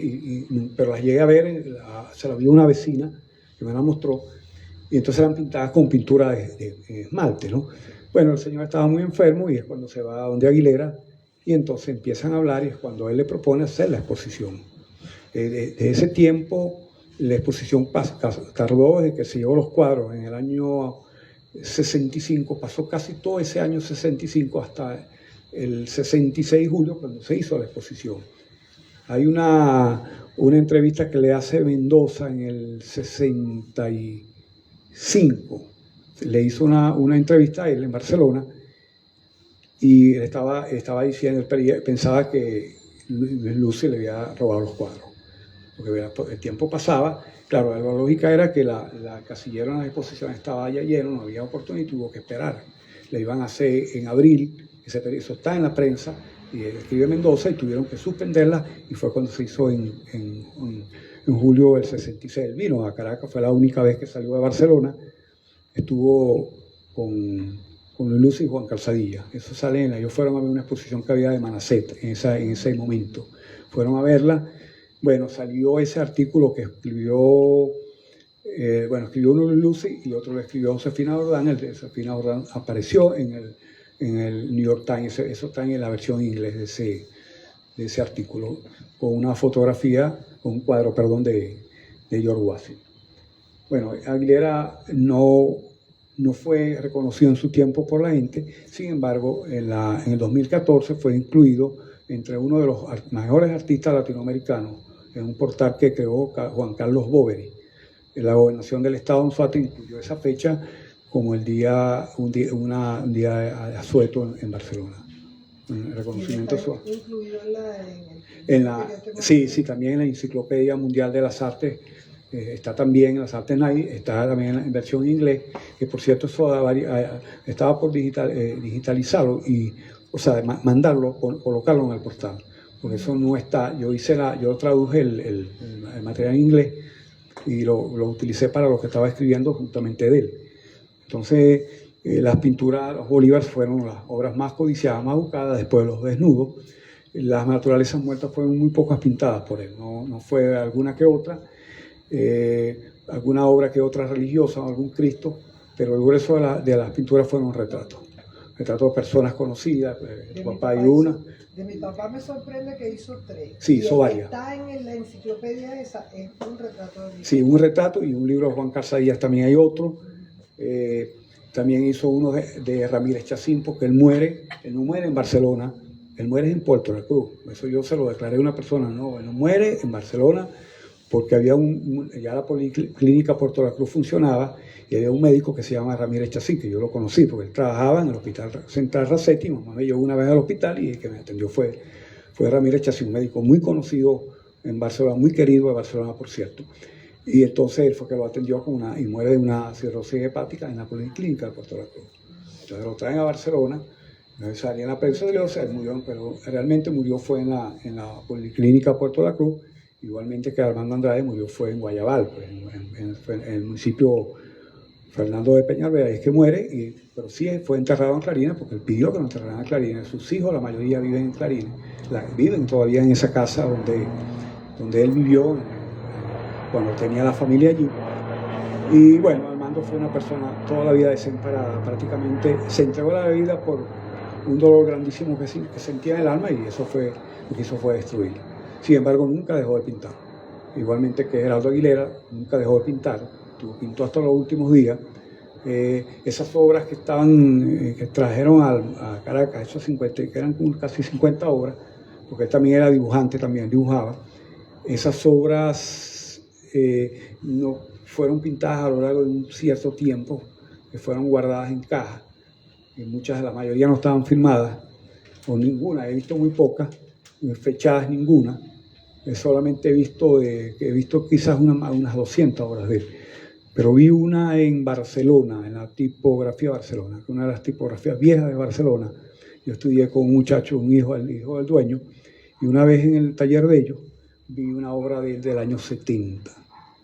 pero las llegué a ver, se la vio una vecina que me la mostró, y entonces eran pintadas con pintura de esmalte, ¿no? Bueno, el señor estaba muy enfermo, y es cuando se va a donde Aguilera, y entonces empiezan a hablar, y es cuando él le propone hacer la exposición. De ese tiempo, la exposición tardó desde que se llevó los cuadros en el año 65, pasó casi todo ese año 65 hasta el 66 de julio, cuando se hizo la exposición. Hay una entrevista que le hace Mendoza en el 65. Le hizo una entrevista a él en Barcelona, y él estaba diciendo, él pensaba que Lucy le había robado los cuadros, porque el tiempo pasaba. Claro, la lógica era que la casillero en las exposiciones estaba ya lleno, no había oportunidad, y tuvo que esperar. Le iban a hacer en abril, eso está en la prensa, y escribe Mendoza, y tuvieron que suspenderla, y fue cuando se hizo en julio del 66. Él vino a Caracas, fue la única vez que salió de Barcelona, estuvo con Luis Luce y Juan Calzadilla. Eso sale ellos fueron a ver una exposición que había de Manacet en ese momento. Fueron a verla. Bueno, salió ese artículo que escribió, escribió uno Luis Luce y otro lo escribió Josefina Ordán. El de Josefina Ordán apareció en el New York Times, eso está en la versión en inglés de ese artículo, con una fotografía, con un cuadro, perdón, de George Washington. Bueno, Aguilera no fue reconocido en su tiempo por la gente, sin embargo, en el 2014 fue incluido entre uno de los mejores artistas latinoamericanos en un portal que creó Juan Carlos Boveri. La gobernación del estado de Anzoátegui incluyó esa fecha como un día asueto en Barcelona. Un reconocimiento suave. Incluido sí, también en la Enciclopedia Mundial de las Artes. Está también en las Artes Night, está también en versión en inglés, que por cierto eso estaba por digitalizarlo y, mandarlo, colocarlo en el portal, porque eso no está. Yo traduje el material en inglés y lo utilicé para lo que estaba escribiendo juntamente de él. Entonces, las pinturas, los Bolívar fueron las obras más codiciadas, más buscadas, después de los desnudos. Las naturalezas muertas fueron muy pocas pintadas por él, no fue alguna que otra. Alguna obra que otra religiosa, algún Cristo, pero el grueso de las pinturas fueron retratos de personas conocidas. Tu papá y una. De mi papá me sorprende que hizo 3. Sí, hizo varias. Está en la enciclopedia esa, es un retrato de mi papá. Sí, un retrato y un libro de Juan Calzadillas también hay otro. También hizo uno de Ramírez Chacín, porque él no muere en Barcelona, él muere en Puerto La Cruz. Eso yo se lo declaré a una persona, no, él no muere en Barcelona, porque había ya la Policlínica Puerto La Cruz funcionaba y había un médico que se llama Ramírez Chacín, que yo lo conocí porque él trabajaba en el Hospital Central Racetti. Mamá me llevó una vez al hospital y el que me atendió fue Ramírez Chacín, un médico muy conocido en Barcelona, muy querido de Barcelona, por cierto. Y entonces él fue que lo atendió y muere de una cirrosis hepática en la Policlínica de Puerto La Cruz. Entonces lo traen a Barcelona, salía en la prensa de León, murió, pero realmente murió fue en la Policlínica Puerto La Cruz. Igualmente que Armando Andrade murió fue en Guayabal, pues, en el municipio Fernando de Peñalver, es que muere, pero sí fue enterrado en Clarines, porque él pidió que lo enterraran en Clarines. Sus hijos, la mayoría viven en Clarines, viven todavía en esa casa donde él vivió cuando tenía la familia allí. Y bueno, Armando fue una persona toda la vida desamparada, prácticamente se entregó a la vida por un dolor grandísimo que sentía en el alma, y eso fue lo que hizo fue destruirlo. Sin embargo, nunca dejó de pintar. Igualmente que Geraldo Aguilera, nunca dejó de pintar, pintó hasta los últimos días. Esas obras que trajeron a Caracas, que eran casi 50 obras, porque él también era dibujante, también dibujaba. Esas obras no fueron pintadas a lo largo de un cierto tiempo, que fueron guardadas en cajas, y la mayoría no estaban firmadas, o ninguna, he visto muy pocas, fechadas ninguna. Solamente he visto quizás unas 200 obras de él, pero vi una en Barcelona, en la tipografía de Barcelona, que una de las tipografías viejas de Barcelona. Yo estudié con un muchacho, el hijo del dueño, y una vez en el taller de ellos vi una obra de él del año 70,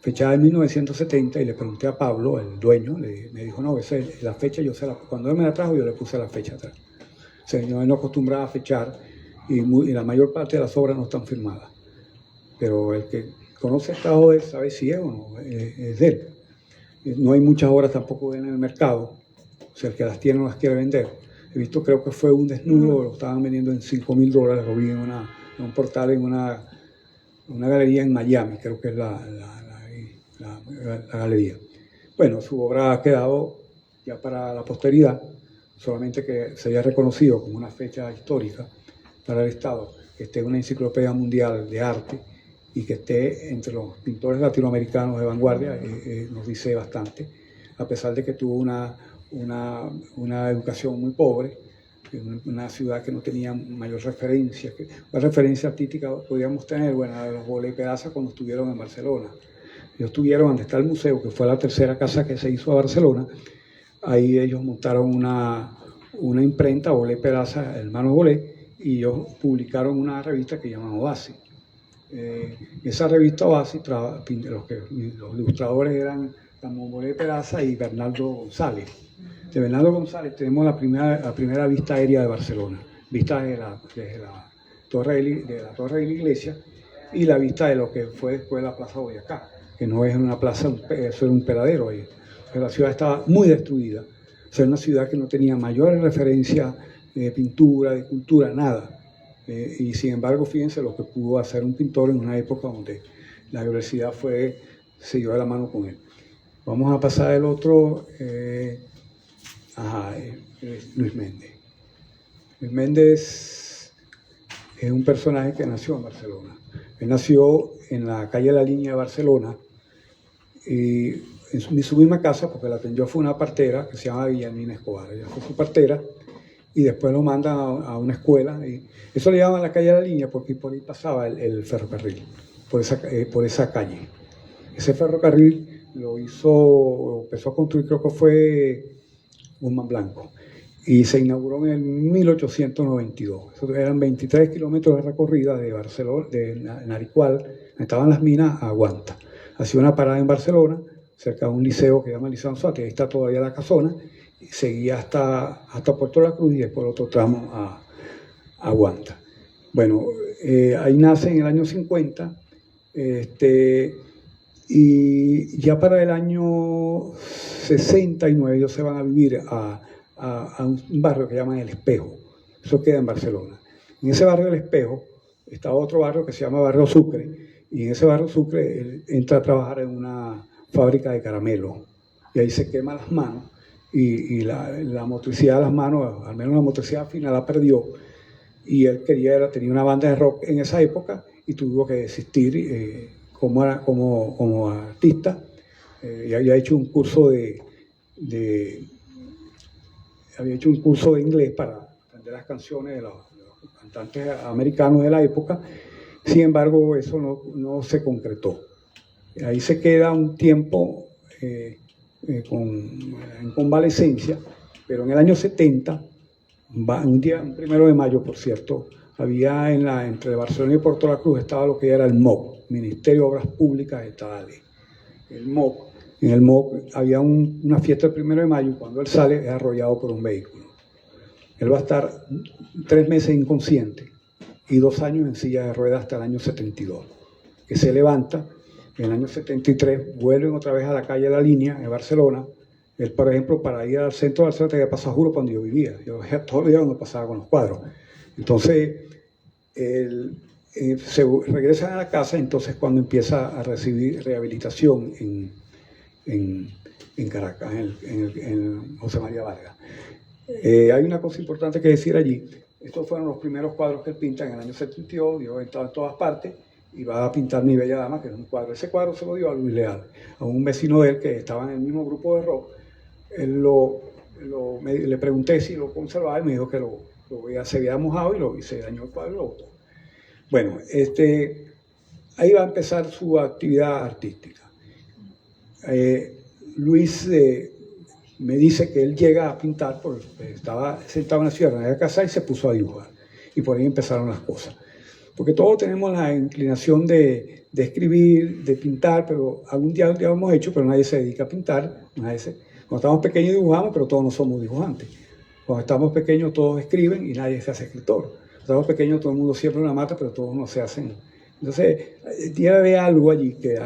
fechada en 1970, y le pregunté a Pablo, el dueño, me dijo, no, esa es la fecha, cuando él me la trajo yo le puse la fecha atrás. O sea, yo no acostumbraba a fechar, y la mayor parte de las obras no están firmadas. Pero el que conoce esta obra sabe si es o no, es de él. No hay muchas obras tampoco en el mercado, o sea, el que las tiene no las quiere vender. He visto, creo que fue un desnudo, lo estaban vendiendo en $5,000, lo vi en un portal, en una galería en Miami, creo que es la galería. Bueno, su obra ha quedado ya para la posteridad, solamente que se haya reconocido como una fecha histórica para el Estado, que esté en una enciclopedia mundial de arte y que esté entre los pintores latinoamericanos de vanguardia, nos dice bastante, a pesar de que tuvo una educación muy pobre, en una ciudad que no tenía mayor referencia. La referencia artística podíamos tener, bueno, de los Bolet Peraza cuando estuvieron en Barcelona. Ellos estuvieron donde está el museo, que fue la tercera casa que se hizo a Barcelona. Ahí ellos montaron una imprenta, Bolet Peraza, hermanos Bolet, y ellos publicaron una revista que llaman Oasis. Esa revista Oasis, los ilustradores eran Ramón Bolé Peraza y Bernardo González. De Bernardo González tenemos la primera vista aérea de Barcelona, vista desde la torre de la iglesia y la vista de lo que fue después la Plaza Boyacá, que no es una plaza, eso era un peladero ahí. La ciudad estaba muy destruida. O sea, era una ciudad que no tenía mayores referencias de pintura, de cultura, nada. Y sin embargo, fíjense lo que pudo hacer un pintor en una época donde la diversidad se dio de la mano con él. Vamos a pasar el otro, Luis Méndez. Luis Méndez es un personaje que nació en Barcelona. Él nació en la calle La Línea de Barcelona y en su misma casa, porque la atendió fue una partera que se llama Guillermina Escobar. Ella fue su partera y después lo mandan a una escuela. Y eso le llaman la calle La Línea porque por ahí pasaba el ferrocarril, por esa calle. Ese ferrocarril empezó a construir, creo que fue Guzmán Blanco, y se inauguró en el 1892. Eso eran 23 kilómetros de recorrida de Barcelona, de Naricual, donde estaban las minas, a Guanta. Hacía una parada en Barcelona, cerca de un liceo que se llama Liceo Anzoátegui, ahí está todavía la casona, y seguía hasta Puerto La Cruz y después otro tramo a Guanta. Bueno, ahí nace en el año 50, y ya para el año 69 ellos se van a vivir a un barrio que llaman El Espejo. Eso queda en Barcelona. En ese barrio del Espejo está otro barrio que se llama Barrio Sucre, y en ese Barrio Sucre él entra a trabajar en una fábrica de caramelos y ahí se quema las manos y la motricidad de las manos, al menos la motricidad final, la perdió, y él tenía una banda de rock en esa época y tuvo que desistir como artista. Y había hecho un curso de inglés para aprender las canciones de los cantantes americanos de la época. Sin embargo, eso no se concretó. Ahí se queda un tiempo en convalecencia, pero en el año 70, un 1 de mayo, por cierto, había entre Barcelona y Puerto La Cruz estaba lo que era el MOP, Ministerio de Obras Públicas Estatales. El MOP, en el MOP había una fiesta el 1 de mayo y cuando él sale es arrollado por un vehículo. Él va a estar 3 meses inconsciente y 2 años en silla de ruedas hasta el año 72, que se levanta. En el año 73 vuelven otra vez a la calle La Línea, en Barcelona. Él, por ejemplo, para ir al centro de Barcelona tenía que pasar, juro, cuando yo vivía. Yo veía todos los días cuando pasaba con los cuadros. Entonces, se regresa a la casa, entonces cuando empieza a recibir rehabilitación en Caracas, en José María Vargas. Hay una cosa importante que decir allí. Estos fueron los primeros cuadros que él pinta en el año 72, dio en todas partes, y va a pintar Mi Bella Dama, que es un cuadro. Ese cuadro se lo dio a Luis Leal, a un vecino de él que estaba en el mismo grupo de rock. Le pregunté si lo conservaba y me dijo que se había mojado y se dañó el cuadro y lo botó. Bueno, ahí va a empezar su actividad artística. Luis me dice que él llega a pintar porque estaba sentado en la sierra de la casa y se puso a dibujar. Y por ahí empezaron las cosas. Porque todos tenemos la inclinación de escribir, de pintar, pero algún día lo hemos hecho, pero nadie se dedica a pintar. Cuando estamos pequeños dibujamos, pero todos no somos dibujantes. Cuando estamos pequeños todos escriben y nadie se hace escritor. Cuando estamos pequeños todo el mundo siembra una mata, pero todos no se hacen. Entonces, debe haber algo allí que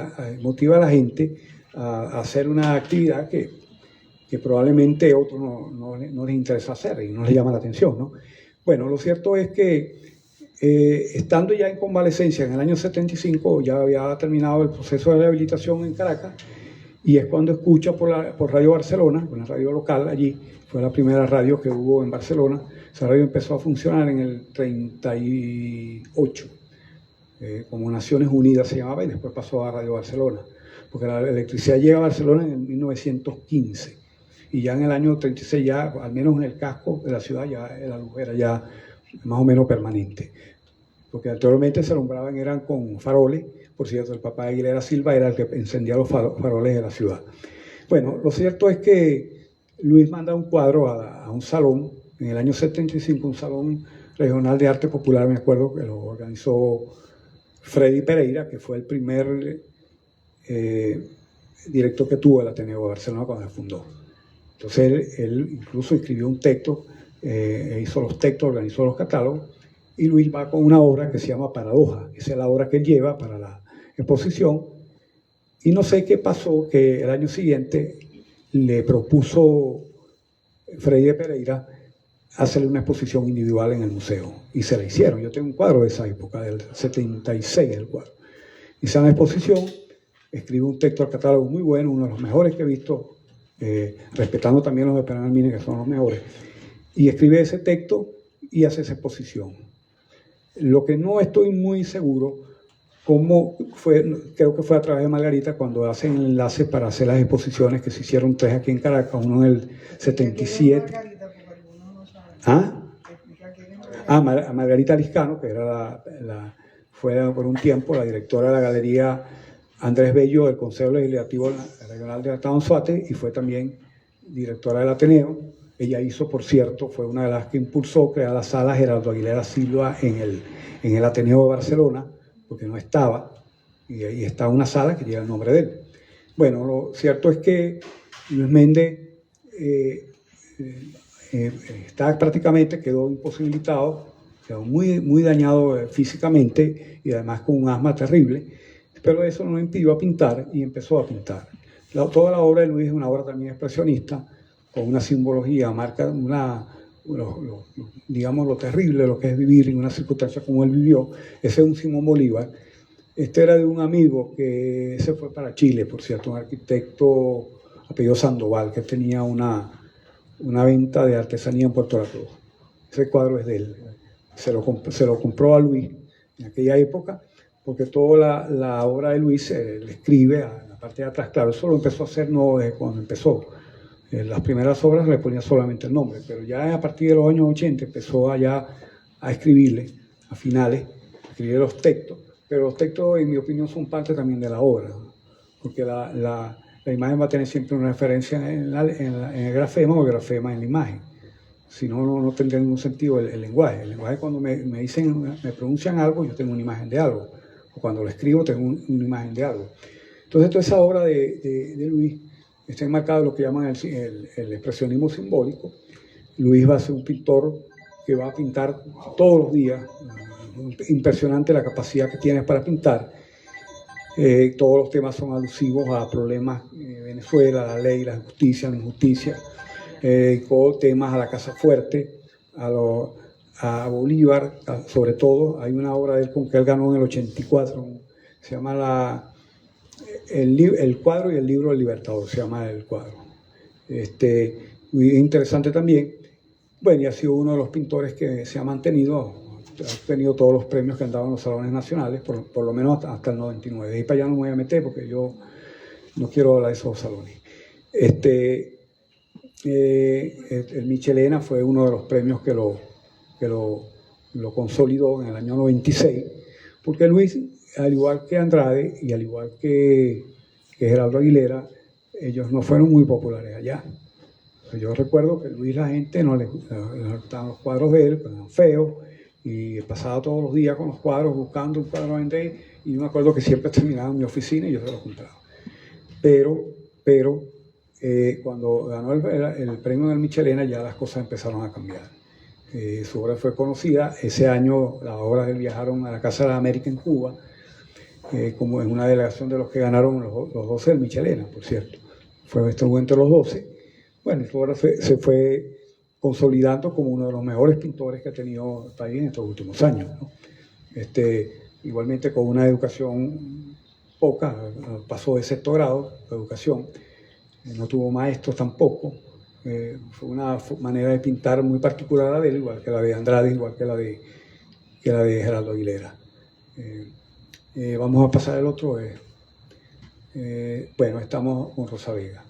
motiva a la gente a hacer una actividad que probablemente a otros no les interesa hacer y no les llama la atención, ¿no? Bueno, lo cierto es que estando ya en convalecencia en el año 75, ya había terminado el proceso de rehabilitación en Caracas, y es cuando escucha por Radio Barcelona, una radio local allí, fue la primera radio que hubo en Barcelona. Esa radio empezó a funcionar en el 38, como Naciones Unidas se llamaba, y después pasó a Radio Barcelona, porque la electricidad llega a Barcelona en 1915, y ya en el año 36, ya, al menos en el casco de la ciudad, ya la luz era ya más o menos permanente, porque anteriormente se alumbraban eran con faroles. Por cierto, el papá de Aguilera Silva era el que encendía los faroles de la ciudad. Bueno, lo cierto es que Luis manda un cuadro a un salón en el año 75, un salón regional de arte popular, me acuerdo que lo organizó Freddy Pereira, que fue el primer director que tuvo el Ateneo de Barcelona cuando se fundó. Entonces él incluso escribió un texto, hizo los textos, organizó los catálogos, y Luis va con una obra que se llama Paradoja. Esa es la obra que él lleva para la exposición. Y no sé qué pasó, que el año siguiente le propuso Freddy Pereira hacerle una exposición individual en el museo. Y se la hicieron. Yo tengo un cuadro de esa época, del 76 el cuadro. Hice una exposición, escribe un texto al catálogo muy bueno, uno de los mejores que he visto, respetando también los de Penal Mine, que son los mejores. Y escribe ese texto y hace esa exposición. Lo que no estoy muy seguro, cómo fue, creo que fue a través de Margarita, cuando hacen el enlace para hacer las exposiciones, que se hicieron 3 aquí en Caracas, uno en el 77. ¿Ah? Margarita Liscano, que era fue por un tiempo la directora de la Galería Andrés Bello del Consejo Legislativo Regional de Anzoátegui, y fue también directora del Ateneo. Ella hizo, por cierto, fue una de las que impulsó crear la sala Geraldo Aguilera Silva en el Ateneo de Barcelona, porque no estaba, y ahí está una sala que lleva el nombre de él. Bueno, lo cierto es que Luis Méndez quedó imposibilitado, quedó muy, muy dañado físicamente y además con un asma terrible, pero eso no lo impidió a pintar y empezó a pintar. Toda la obra de Luis es una obra también expresionista, con una simbología, marca digamos lo terrible de lo que es vivir en una circunstancia como él vivió. Ese es un Simón Bolívar. Este era de un amigo que se fue para Chile, por cierto, un arquitecto apellido Sandoval, que tenía una venta de artesanía en Puerto La Cruz. Ese cuadro es de él. Se lo compró a Luis en aquella época, porque toda la obra de Luis le escribe a la parte de atrás. Claro, eso lo empezó a hacer no desde cuando empezó. Las primeras obras le ponía solamente el nombre, pero ya a partir de los años 80 empezó allá a escribirle, a finales, a escribir los textos, pero los textos, en mi opinión, son parte también de la obra, ¿no? Porque la imagen va a tener siempre una referencia en el grafema, o el grafema en la imagen. Si no, no tendría ningún sentido el lenguaje. El lenguaje, cuando me pronuncian algo, yo tengo una imagen de algo, o cuando lo escribo tengo una imagen de algo. Entonces, toda esa obra de Luis está enmarcado en lo que llaman el expresionismo simbólico. Luis va a ser un pintor que va a pintar todos los días. Impresionante la capacidad que tiene para pintar. Todos los temas son alusivos a problemas de Venezuela, la ley, la justicia, la injusticia. Todos temas a la Casa Fuerte, a Bolívar, sobre todo. Hay una obra de él con que él ganó en el 84, se llama el cuadro y el libro del Libertador, se llama el cuadro. Muy interesante también. Bueno, y ha sido uno de los pintores que se ha mantenido, ha tenido todos los premios que han dado en los salones nacionales, por lo menos hasta el 99. De ahí para allá no me voy a meter porque yo no quiero hablar de esos salones. El Michelena fue uno de los premios que lo consolidó en el año 96, porque Luis, al igual que Andrade y al igual que Geraldo Aguilera, ellos no fueron muy populares allá. Yo recuerdo que Luis, la gente no le gustaban los cuadros de él, eran feos, y pasaba todos los días con los cuadros buscando un cuadro a vender, y yo me acuerdo que siempre terminaba en mi oficina y yo se los compraba. Pero cuando ganó el premio del Michelena, ya las cosas empezaron a cambiar. Su obra fue conocida. Ese año las obras de él viajaron a la Casa de la América en Cuba, como en una delegación de los que ganaron los 12 del Michelena, por cierto. Estuvo entre los 12. Bueno, su obra se fue consolidando como uno de los mejores pintores que ha tenido el país en estos últimos años, ¿no? Igualmente con una educación poca, pasó de sexto grado de educación, no tuvo maestros tampoco. Fue una manera de pintar muy particular a él, igual que la de Andrade, igual que la de Geraldo Aguilera. Vamos a pasar el otro. Bueno, estamos con Rosa Vega.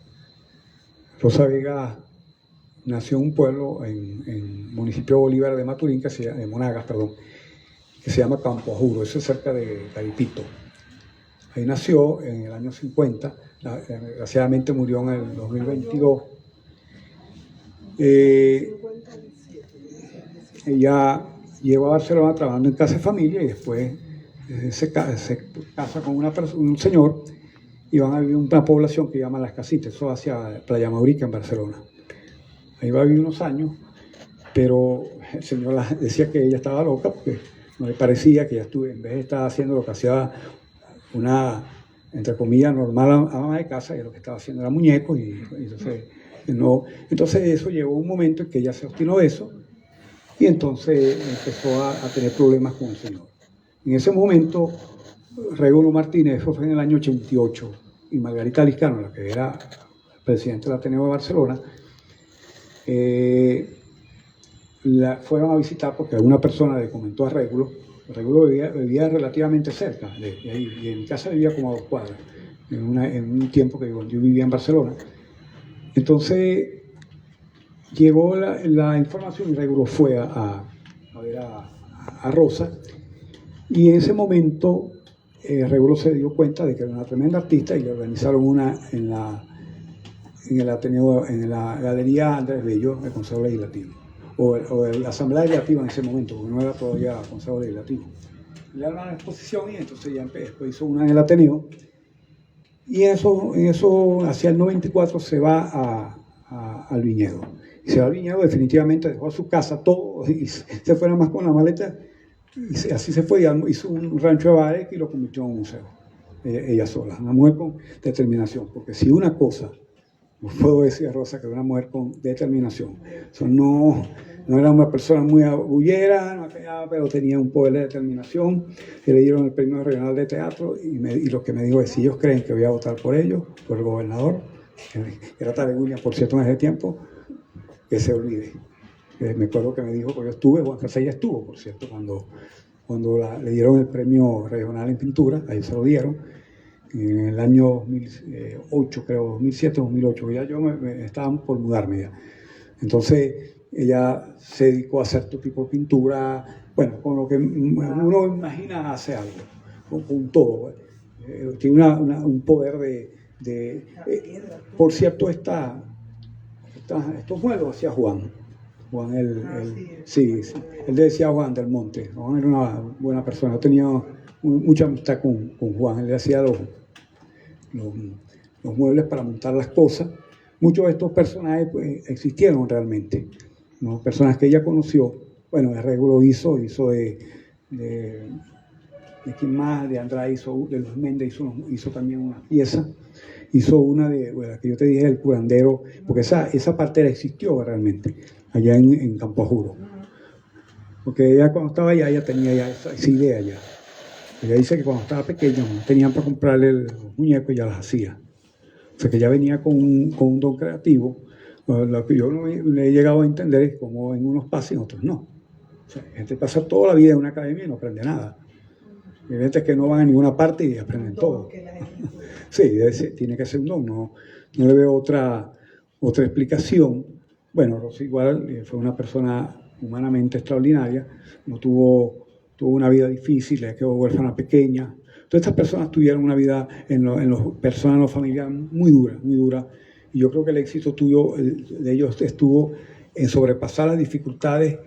Rosa Vega nació en un pueblo en municipio Bolívar de Maturín, de Monagas, perdón, que se llama Campo Ajuro, eso es cerca de Caripito. Ahí nació en el año 50, desgraciadamente murió en el 2022. Ella llegó a Barcelona trabajando en casa de familia y después se casa con un señor y van a vivir en una población que llaman Las Casitas, eso hacia Playa Maurica en Barcelona. Ahí va a vivir unos años, pero el señor decía que ella estaba loca porque no le parecía que ella en vez de estar haciendo lo que hacía una, entre comillas, normal ama de casa, y lo que estaba haciendo era muñecos, y entonces eso llegó a un momento en que ella se obstinó de eso, y entonces empezó a tener problemas con el señor. En ese momento, Regulo Martínez, eso fue en el año 88, y Margarita Liscano, la que era presidenta del Ateneo de Barcelona, la fueron a visitar porque alguna persona le comentó a Regulo. Regulo vivía relativamente cerca de ahí, y en mi casa vivía como a 2 cuadras, en un tiempo que yo vivía en Barcelona. Entonces llegó la información y Regulo fue a ver a Rosa, y en ese momento Regulo se dio cuenta de que era una tremenda artista y le organizaron una en el Ateneo, en la Galería Andrés Bello, el Consejo Legislativo, o la Asamblea Legislativa en ese momento, porque no era todavía Consejo Legislativo. Le dieron una exposición y entonces ya después hizo una en el Ateneo, y eso hacia el 94 se va al viñedo. Y se va al viñedo, definitivamente dejó a su casa todo y se fue nada más con la maleta, y así se fue, y hizo un rancho de bares y lo convirtió en un museo. Ella sola, una mujer con determinación, porque si una cosa, no puedo decir a Rosa que era una mujer con determinación, no era una persona muy abullera, pero tenía un poder de determinación, y le dieron el premio regional de teatro, y lo que me dijo es, si ellos creen que voy a votar por ellos, por el gobernador, que era Tarek William, por cierto, en ese tiempo, que se olvide. Me acuerdo que me dijo, porque yo estuve, Juan Casella estuvo, por cierto, cuando le dieron el premio regional en pintura, ahí se lo dieron, en el año 2008, creo, 2007, 2008, ya yo estaba por mudarme ya. Entonces ella se dedicó a hacer todo tipo de pintura, bueno, con lo que uno imagina hace algo, con todo. Tiene un poder por cierto, estos muebles hacía Juan. Juan, sí, él le decía a Juan del Monte. Juan era una buena persona, yo tenía mucha amistad con Juan. Él le hacía los muebles para montar las cosas. Muchos de estos personajes pues, existieron realmente, ¿no? Personas que ella conoció. Bueno, el Regulo hizo de quién más, de Andrade de Luis Méndez hizo también una pieza. Hizo una de la que yo te dije, el curandero, porque esa partera existió realmente allá en Campo Juro, porque ella cuando estaba allá, ella tenía ya esa idea ya. Ella dice que cuando estaba pequeña no tenían para comprarle los muñecos y ya las hacía. O sea que ella venía con un don creativo. Lo que yo no le he llegado a entender es cómo en unos pasa y en otros no. O sea, gente pasa toda la vida en una academia y no aprende nada. Hay gente que no van a ninguna parte y aprenden todo. Sí, tiene que ser un don, no le veo otra explicación. Bueno, Rosa igual fue una persona humanamente extraordinaria, no tuvo una vida difícil, le quedó huérfana pequeña. Todas estas personas tuvieron una vida en los familiares muy dura, y yo creo que el éxito de ellos estuvo en sobrepasar las dificultades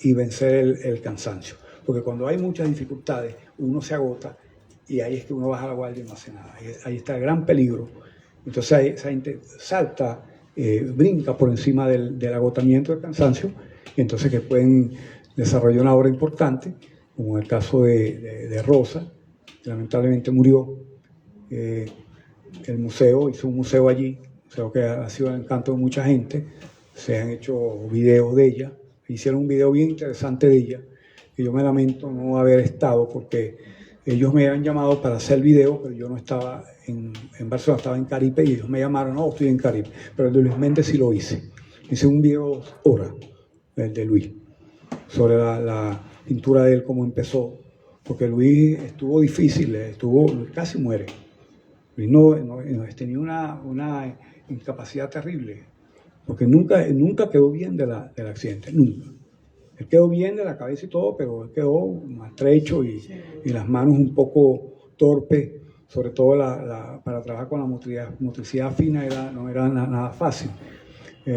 y vencer el cansancio. Porque cuando hay muchas dificultades, uno se agota, y ahí es que uno baja la guardia y no hace nada. Ahí está el gran peligro. Entonces esa gente salta, brinca por encima del agotamiento, del cansancio, y entonces que pueden desarrollar una obra importante, como en el caso de Rosa, que lamentablemente murió. El museo, hizo un museo allí, creo que ha sido el encanto de mucha gente. Se han hecho videos de ella, hicieron un video bien interesante de ella, y yo me lamento no haber estado, porque ellos me habían llamado para hacer video, pero yo no estaba en Barcelona, estaba en Caripe, y ellos me llamaron, no, estoy en Caripe, pero el de Luis Méndez sí lo hice. Hice un video horas, el de Luis, sobre la pintura de él, cómo empezó, porque Luis estuvo difícil, casi muere. Luis tenía una incapacidad terrible, porque nunca quedó bien del accidente, nunca. Él quedó bien de la cabeza y todo, pero él quedó maltrecho y las manos un poco torpes, sobre todo para trabajar con la motricidad fina no era nada fácil.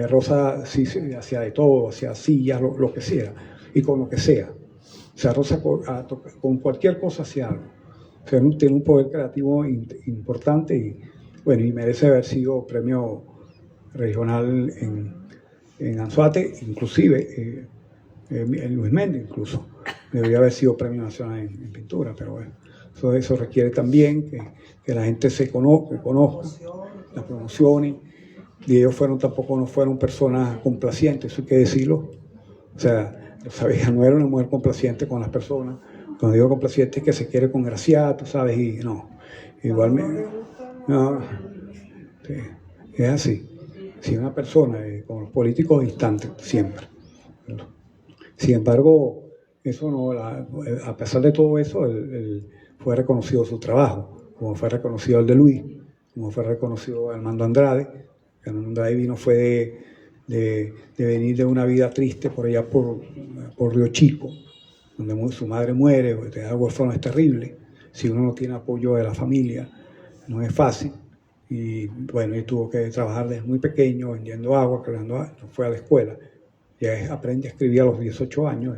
Rosa sí hacía de todo, hacía sillas, lo que sea, y con lo que sea. sea, Rosa con cualquier cosa hacía algo. O sea, tiene un poder creativo importante y, bueno, y merece haber sido premio regional en Anzoátegui, inclusive en Luis Méndez incluso. Debería haber sido premio nacional en pintura, pero bueno, eso requiere también que la gente que conozca, las promociones, y ellos tampoco no fueron personas complacientes, eso hay que decirlo. O sea, Rosa no era una mujer complaciente con las personas. Cuando digo complaciente es que se quiere congraciar, tú sabes, y no. Igualmente, no, sí, es así. Si una persona, con los políticos distantes, siempre. Sin embargo, eso no, a pesar de todo eso, fue reconocido su trabajo, como fue reconocido el de Luis, como fue reconocido Armando Andrade. Armando Andrade fue de venir de una vida triste por allá por Río Chico, donde su madre muere, de algo es terrible. Si uno no tiene apoyo de la familia, no es fácil. Y bueno, él tuvo que trabajar desde muy pequeño, vendiendo agua, no fue a la escuela. Ya aprende a escribir a los 18 años.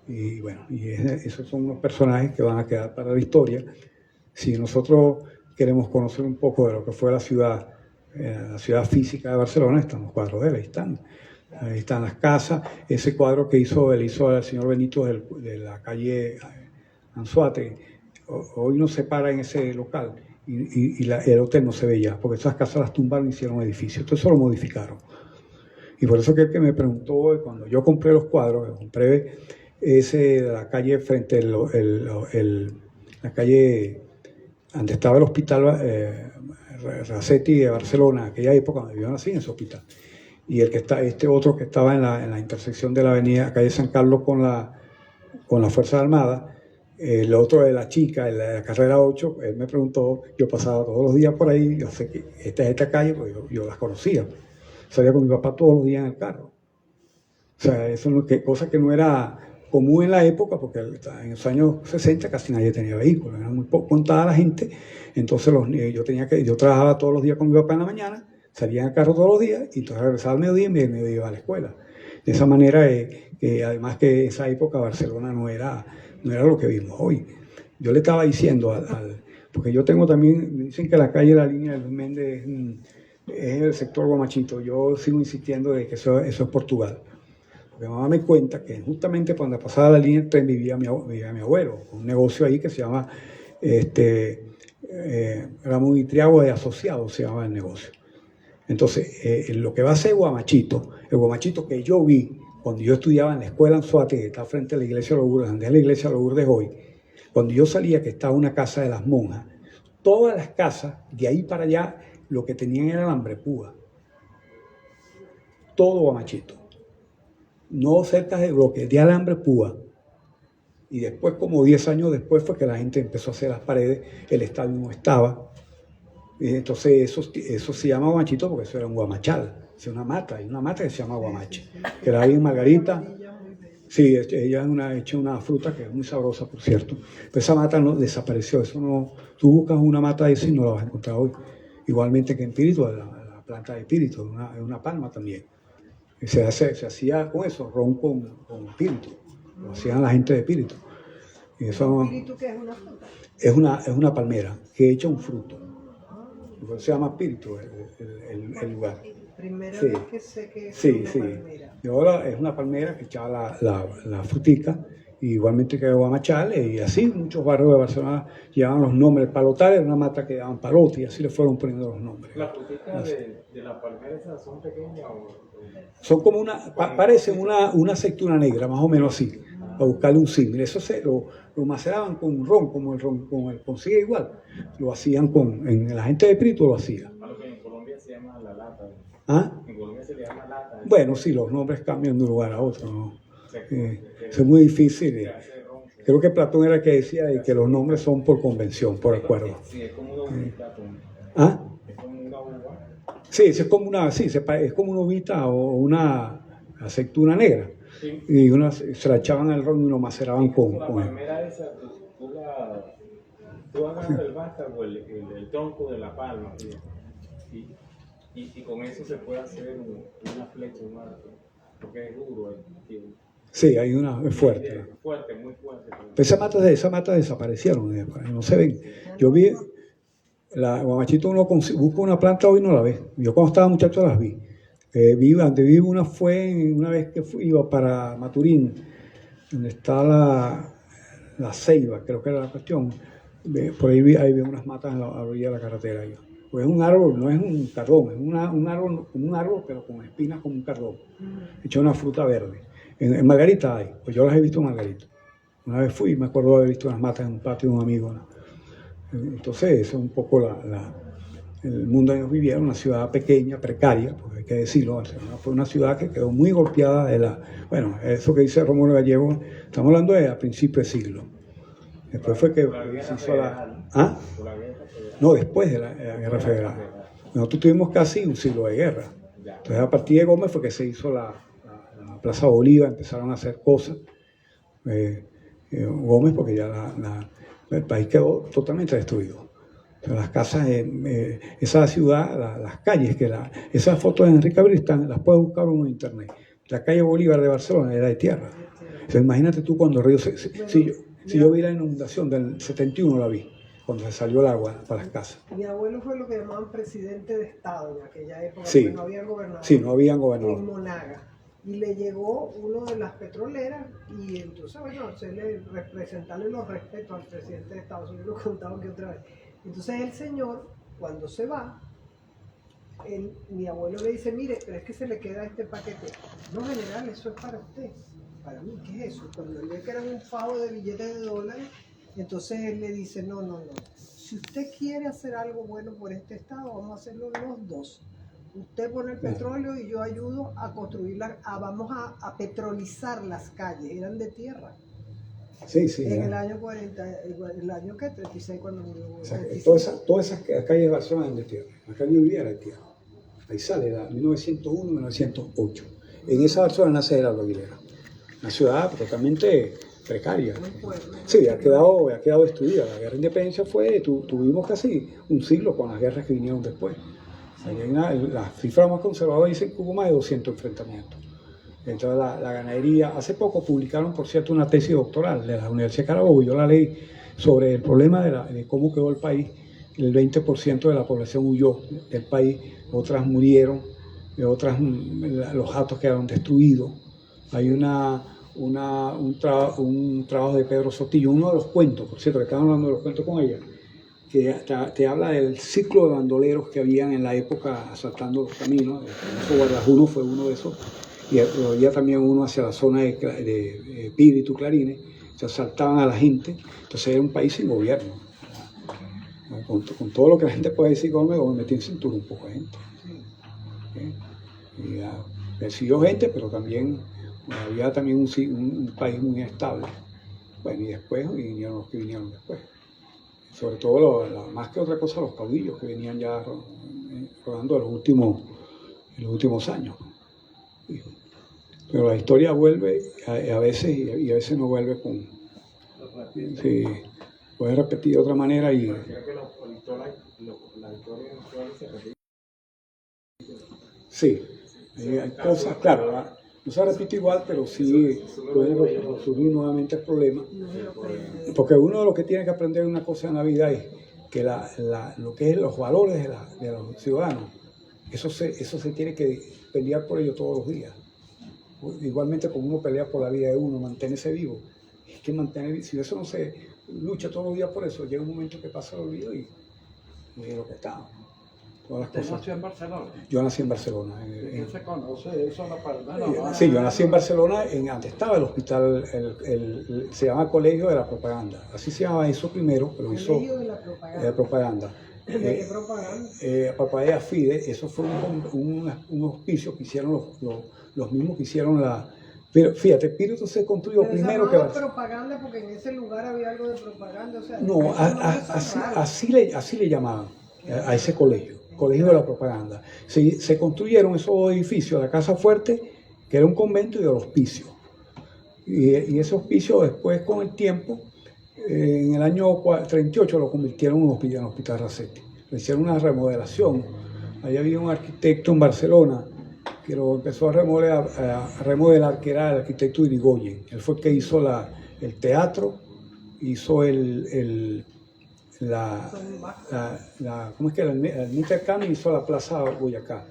Y bueno, esos son unos personajes que van a quedar para la historia. Si nosotros queremos conocer un poco de lo que fue la ciudad física de Barcelona, están los cuadros de él, ahí están las casas. Ese cuadro que él hizo al señor Benito de la calle Anzoátegui, hoy no se para en ese local y el hotel no se ve ya, porque esas casas las tumbaron y hicieron edificios, entonces eso lo modificaron. Y por eso que el que me preguntó, cuando yo compré los cuadros, compré ese de la calle frente la calle donde estaba el hospital Racetti de Barcelona, aquella época donde vivían así en ese hospital. Y este otro que estaba en la intersección de la avenida calle San Carlos con la Fuerza Armada, el otro de la chica, en la carrera 8, él me preguntó, yo pasaba todos los días por ahí, yo sé que esta calle, pues yo las conocía. Salía con mi papá todos los días en el carro. O sea, eso cosa que no era común en la época, porque en los años 60 casi nadie tenía vehículos, era muy poco contada la gente. Entonces yo trabajaba todos los días con mi papá en la mañana, salía en el carro todos los días y entonces regresaba al mediodía y me iba a la escuela. De esa manera, además que en esa época Barcelona no era lo que vimos hoy. Yo le estaba diciendo porque yo tengo también, me dicen que la calle La Línea de Luis Méndez es el sector Guamachito. Yo sigo insistiendo de que eso es Portugal. Porque mamá me cuenta que justamente cuando pasaba la línea del tren vivía mi abuelo, con un negocio ahí que se llama Ramón y Triago de Asociados, se llama el negocio. Entonces, lo que va a ser Guamachito, el Guamachito que yo vi cuando yo estudiaba en la escuela Anzoátegui, que está frente a la iglesia de Lourdes, donde es la iglesia de Lourdes hoy, cuando yo salía, que estaba una casa de las monjas, todas las casas, de ahí para allá, lo que tenían era alambre púa. Todo Guamachito. No cerca de bloques, de alambre púa. Y después, como 10 años después, fue que la gente empezó a hacer las paredes, el estadio no estaba. Y entonces eso se llama Guamachito porque eso era un guamachal. Es una mata, hay una mata que se llama guamache. Que la hay en Margarita. Sí, ella ha hecho una fruta que es muy sabrosa, por cierto. Pero esa mata no desapareció. Eso no, tú buscas una mata de esa y no la vas a encontrar hoy. Igualmente que en Píritu, la planta de Píritu, es una palma también. Se hacía con eso, ron con píritu. Lo hacían la gente de píritu. Y eso, ¿Píritu qué es una fruta? Es una palmera que echa un fruto. Se llama píritu el lugar. Primera Sí. vez que sé que es Sí, una sí. palmera. Y ahora es una palmera que echaba la frutica, igualmente que Guamachal, y así muchos barrios de Barcelona llevaban los nombres. Palotal era una mata que daban palote y así le fueron poniendo los nombres. ¿Las fruticas de la palmera esas son pequeñas o...? Son como parecen una aceituna negra, más o menos así, a buscarle un símil. Eso lo maceraban con ron, como el ron, con el consigue igual. Lo hacían en la gente de Prito lo hacía. A lo que en Colombia se llama la lata. ¿Ah? En Colombia se le llama lata. Bueno, sí, los nombres cambian de un lugar a otro, ¿no? Eso es muy difícil. Creo que Platón era el que decía que los nombres son por convención, por acuerdo. Sí, es como una uvita. ¿Ah? Es como una uva. Sí, es como una uvita o una aceituna negra. Sí. Y se la echaban al ron y lo maceraban con La él. palmera esa, tú agarras el vástago, el tronco de la palma, y con eso se puede hacer una flecha, porque es duro. Sí, hay una, es fuerte. Fuerte, muy fuerte. Pero esas matas desaparecieron, no se ven. Yo vi, la Guamachito uno busca una planta hoy y no la ve. Yo cuando estaba muchacho las vi. Donde vi una fue una vez que iba para Maturín, donde está la Ceiba, creo que era la cuestión. Por ahí vi unas matas a la orilla de la carretera. Pues es un árbol, no es un cardón, es un árbol como un árbol, pero con espinas como un cardón, hecho una fruta verde. En Margarita hay, pues yo las he visto en Margarita. Una vez fui y me acuerdo de haber visto unas matas en un patio de un amigo, ¿no? Entonces, eso es un poco el mundo en que vivieron, una ciudad pequeña, precaria, pues hay que decirlo. Barcelona fue una ciudad que quedó muy golpeada bueno, eso que dice Rómulo Gallego, estamos hablando de a principios de siglo. Después fue que se hizo ¿Ah? No, después de la Guerra Federal. Nosotros tuvimos casi un siglo de guerra. Entonces, a partir de Gómez fue que se hizo la Plaza Bolívar, empezaron a hacer cosas. Gómez, porque ya el país quedó totalmente destruido. Las casas, esa ciudad, las calles, esas fotos de Enrique Abril las puedes buscar en internet. La calle Bolívar de Barcelona era de tierra. Entonces, imagínate tú cuando el río, si yo vi la inundación del 71, la vi, cuando se salió el agua para las casas. Mi abuelo fue lo que llamaban presidente de Estado en aquella época, Sí. porque no había gobernador. Sí, no habían gobernador. En Monaga. Y le llegó uno de las petroleras y entonces, bueno, presentarle los respetos al presidente de Estados Unidos, lo contaba que otra vez. Entonces el señor, cuando se va, mi abuelo le dice, mire, pero es que se le queda este paquete. No, general, eso es para usted. Para mí, ¿qué es eso? Cuando él ve que eran un fajo de billetes de dólares, entonces él le dice, no. Si usted quiere hacer algo bueno por este estado, vamos a hacerlo los dos. Usted pone el petróleo y yo ayudo a construirla, vamos a petrolizar las calles, eran de tierra. Sí. En el año 40, el año que 36 cuando murió. Todas esas calles de Barcelona eran de tierra. La calle vivía era de tierra. Ahí sale, 1901, 1908. En esa Barcelona nace Gerardo Aguilera. Una ciudad totalmente precaria. Sí, ha quedado destruida. La guerra de independencia tuvimos casi un siglo con las guerras que vinieron después. Las cifras más conservadoras dicen que hubo más de 200 enfrentamientos. Entonces la ganadería, hace poco publicaron, por cierto, una tesis doctoral de la Universidad de Carabobo, yo la leí, sobre el problema de cómo quedó el país. El 20% de la población huyó del país, otras murieron, los hatos quedaron destruidos. Hay un trabajo de Pedro Sotillo, uno de los cuentos, por cierto, que estaban hablando de los cuentos con ella, que te habla del ciclo de bandoleros que habían en la época asaltando los caminos. Guardajuno fue uno de esos, y había también uno hacia la zona de Píritu, Clarines, se asaltaban a la gente. Entonces era un país sin gobierno. Con todo lo que la gente puede decir, me metí en cintura un poco de gente. Y persiguió gente, pero también había también un país muy estable. Bueno, y después vinieron los que vinieron después. Sobre todo, más que otra cosa, los caudillos que venían ya rodando en los últimos años. Pero la historia vuelve a veces y a veces no vuelve con... Sí, puede repetir de otra manera y... Sí, hay cosas, claro, no se repite igual, pero sí pueden surgir nuevamente el problema. Porque uno de lo que tiene que aprender una cosa en la vida es que lo que es los valores de los ciudadanos, eso se tiene que pelear por ello todos los días. Igualmente como uno pelea por la vida de uno, mantenerse vivo. Es que si eso no se lucha todos los días por eso, llega un momento que pasa el olvido y es lo que está. ¿Usted nació en Barcelona? Yo nací en Barcelona. ¿Quién se conoce eso en la Palmera? Sí, yo nací en Barcelona, antes estaba el hospital, se llama Colegio de la Propaganda. Así se llamaba eso primero, pero hizo... Colegio de la Propaganda. De la Propaganda. ¿De qué propaganda? Propaganda Fide, eso fue un hospicio que hicieron los mismos que hicieron la... Pero fíjate, Espíritu se construyó pero primero que... propaganda porque en ese lugar había algo de propaganda, o sea... No, así le llamaban a ese colegio de la Propaganda. Se construyeron esos edificios, la Casa Fuerte, que era un convento, y el hospicio. Y ese hospicio después, con el tiempo, en el año 38 lo convirtieron en un hospital Racetti. Le hicieron una remodelación. Ahí había un arquitecto en Barcelona que lo empezó a remodelar, que era el arquitecto Irigoyen. Él fue el que hizo el teatro, hizo ¿cómo es que era? El intercambio, hizo la Plaza Boyacá.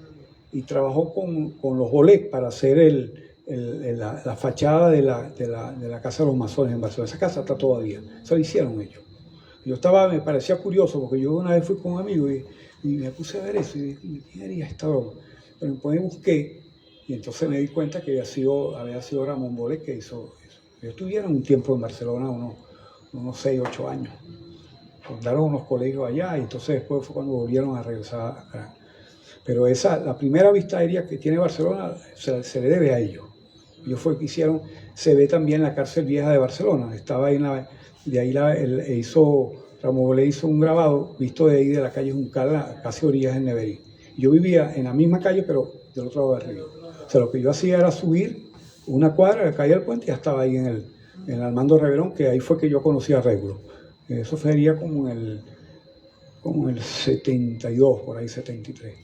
Y trabajó con los Bolets para hacer la fachada de la Casa de los Masones en Barcelona. Esa casa está todavía, eso lo hicieron ellos. Me parecía curioso, porque yo una vez fui con un amigo y me puse a ver eso, y dije, ¿quién haría esta broma? Pero después busqué, y entonces me di cuenta que había sido Ramón Bolet que hizo eso. Ellos estuvieron un tiempo en Barcelona, unos 6, 8 años. Fundaron unos colegios allá, y entonces después fue cuando volvieron a regresar acá. Pero la primera vista aérea que tiene Barcelona se le debe a ellos. Ellos fue que hicieron, se ve también la cárcel vieja de Barcelona. Estaba ahí de ahí Ramón Bolet hizo un grabado visto de ahí de la calle Juncal, casi orillas del Neverí. Yo vivía en la misma calle, pero del otro lado del río. O sea, lo que yo hacía era subir una cuadra de la calle del puente y ya estaba ahí en el Armando Reverón, que ahí fue que yo conocí a Régulo. Eso sería como en el 72, por ahí 73.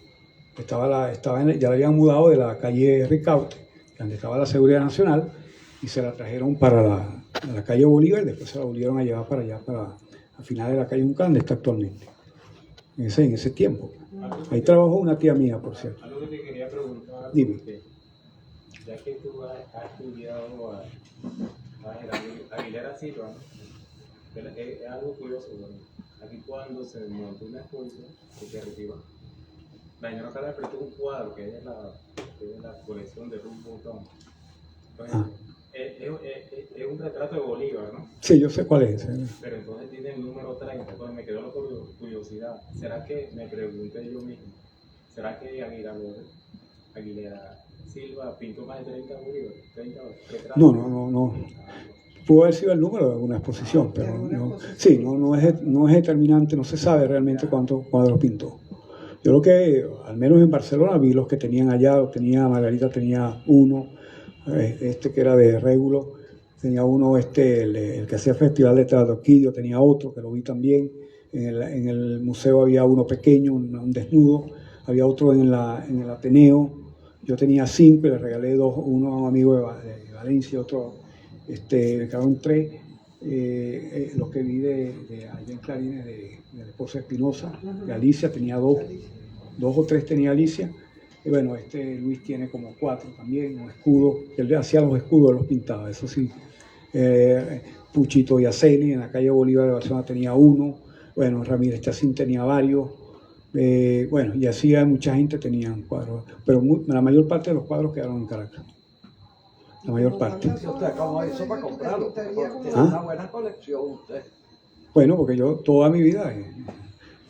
Ya la habían mudado de la calle Ricaute, donde estaba la Seguridad Nacional, y se la trajeron para la calle Bolívar, y después se la volvieron a llevar para allá, al final de la calle Juncal, donde está actualmente. En ese tiempo. Ahí trabajó una tía mía, por cierto. Algo que te quería preguntar, Dime. Ya que tú has estudiado a Aguilera Silva, ¿no? Es algo curioso, ¿no? Aquí cuando se montó una exposición que arriba, la señora Carla prestó un cuadro que es la colección de Ruth Botón. Es un retrato de Bolívar, ¿no? Sí, yo sé cuál es. Pero entonces tiene el número 30, entonces me quedó la curiosidad. ¿Será que, me pregunté yo mismo, será que Aguilera Silva pintó más de 30 Bolívar? 30 retratos? No. Pudo haber sido el número de alguna exposición, pero no es determinante, no se sabe realmente cuántos cuadros pintó. Yo lo que, al menos en Barcelona, vi los que tenían allá. Margarita tenía uno, que era de Régulo, tenía uno, el que hacía Festival de Tradoquillo, tenía otro, que lo vi también. En el museo había uno pequeño, un desnudo, había otro en el Ateneo. Yo tenía 5 y le regalé 2, uno a un amigo de Valencia, otro, me quedaron 3. Los que vi de allá en Clarines, de la esposa Espinosa, de Alicia, tenía 2 o 3 tenía Alicia. Y bueno, Luis tiene como 4 también, un escudo. Él hacía los escudos, los pintaba, eso sí. Puchito Yaceli en la calle Bolívar de Barcelona tenía 1. Bueno, Ramírez Chacín tenía varios. Y así mucha gente tenían cuadros. Pero la mayor parte de los cuadros quedaron en Caracas. La mayor parte. ¿Usted cómo hizo para comprarlo? Porque tiene una buena colección usted. Bueno, porque yo toda mi vida...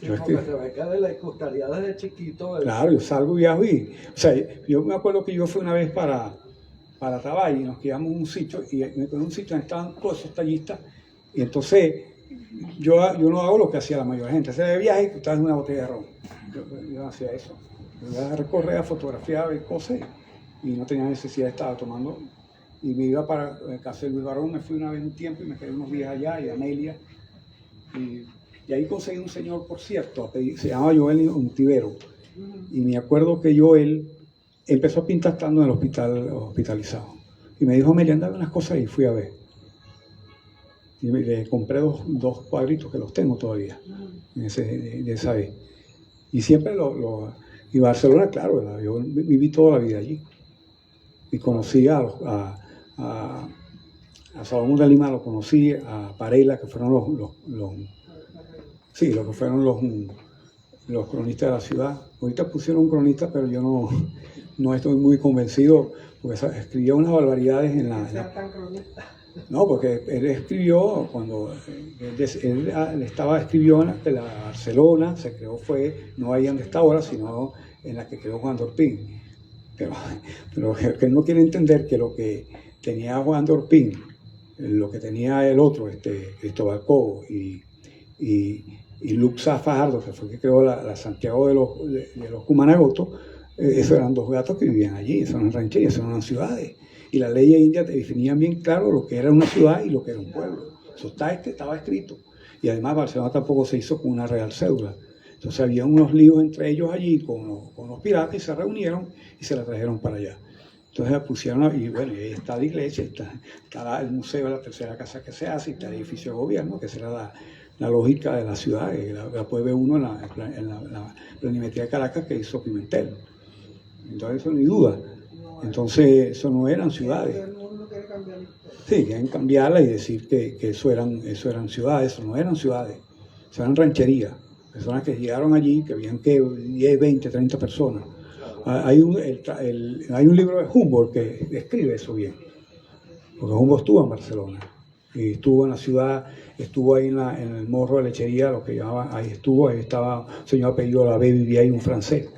Porque se ve que le gustaría desde chiquito. Claro, yo salgo y viajo o sea, yo me acuerdo que yo fui una vez para Tabay y nos quedamos en un sitio, y me quedé en un sitio donde estaban todos esos tallistas, y entonces yo no hago lo que hacía la mayoría de gente, hacer de viaje y estaba en una botella de ron. Yo hacía eso. Yo iba a recorrer, a fotografiar, a ver cosas, y no tenía necesidad de estar tomando. Y me iba para el Casa de Luis Barón, me fui una vez un tiempo y me quedé unos días allá, y Amelia. Y ahí conseguí un señor, por cierto, se llama Joel Untivero. Y me acuerdo que Joel empezó a pintar estando en el hospital, hospitalizado. Y me dijo, Amelia, andame unas cosas, y fui a ver. Y le compré dos cuadritos que los tengo todavía, de esa vez. Y siempre y Barcelona, claro, ¿verdad? Yo viví toda la vida allí. Y conocí a Salomón de Lima, lo conocí, a Parela, que fueron los cronistas de la ciudad. Ahorita pusieron un cronista, pero yo no estoy muy convencido, porque escribió unas barbaridades en la... No, porque él escribió, cuando él escribió en la Barcelona, se creó, no ahí donde está ahora, sino en la que creó Juan Dorpín. Pero que él no quiere entender que lo que tenía Juan Dorpín, lo que tenía el otro, Cristóbal Cobo y Luxa Fajardo, que fue el que creó la Santiago de los Cumanagotos, esos eran 2 gatos que vivían allí, esos eran rancherías, esos eran ciudades. Y las leyes indias te definían bien claro lo que era una ciudad y lo que era un pueblo. Eso estaba escrito. Y además Barcelona tampoco se hizo con una real cédula. Entonces había unos líos entre ellos allí con los piratas y se reunieron y se la trajeron para allá. Entonces la pusieron, y bueno, ahí está la iglesia, está el museo de la tercera casa que se hace, y está el edificio de gobierno, que será la lógica de la ciudad, que la puede ver uno en la planimetría de Caracas que hizo Pimentel. Entonces eso no hay duda. Entonces eso no eran ciudades. Sí, quieren cambiarla y decir que eso eran ciudades, eso no eran ciudades, eso eran rancherías. Personas que llegaron allí, que habían que 10, 20, 30 personas. Hay un libro de Humboldt que describe eso bien, porque Humboldt estuvo en Barcelona y estuvo en la ciudad, estuvo ahí en el morro de lechería, lo que llamaban, ahí estaba un señor apellido Labé, vivía ahí un francés.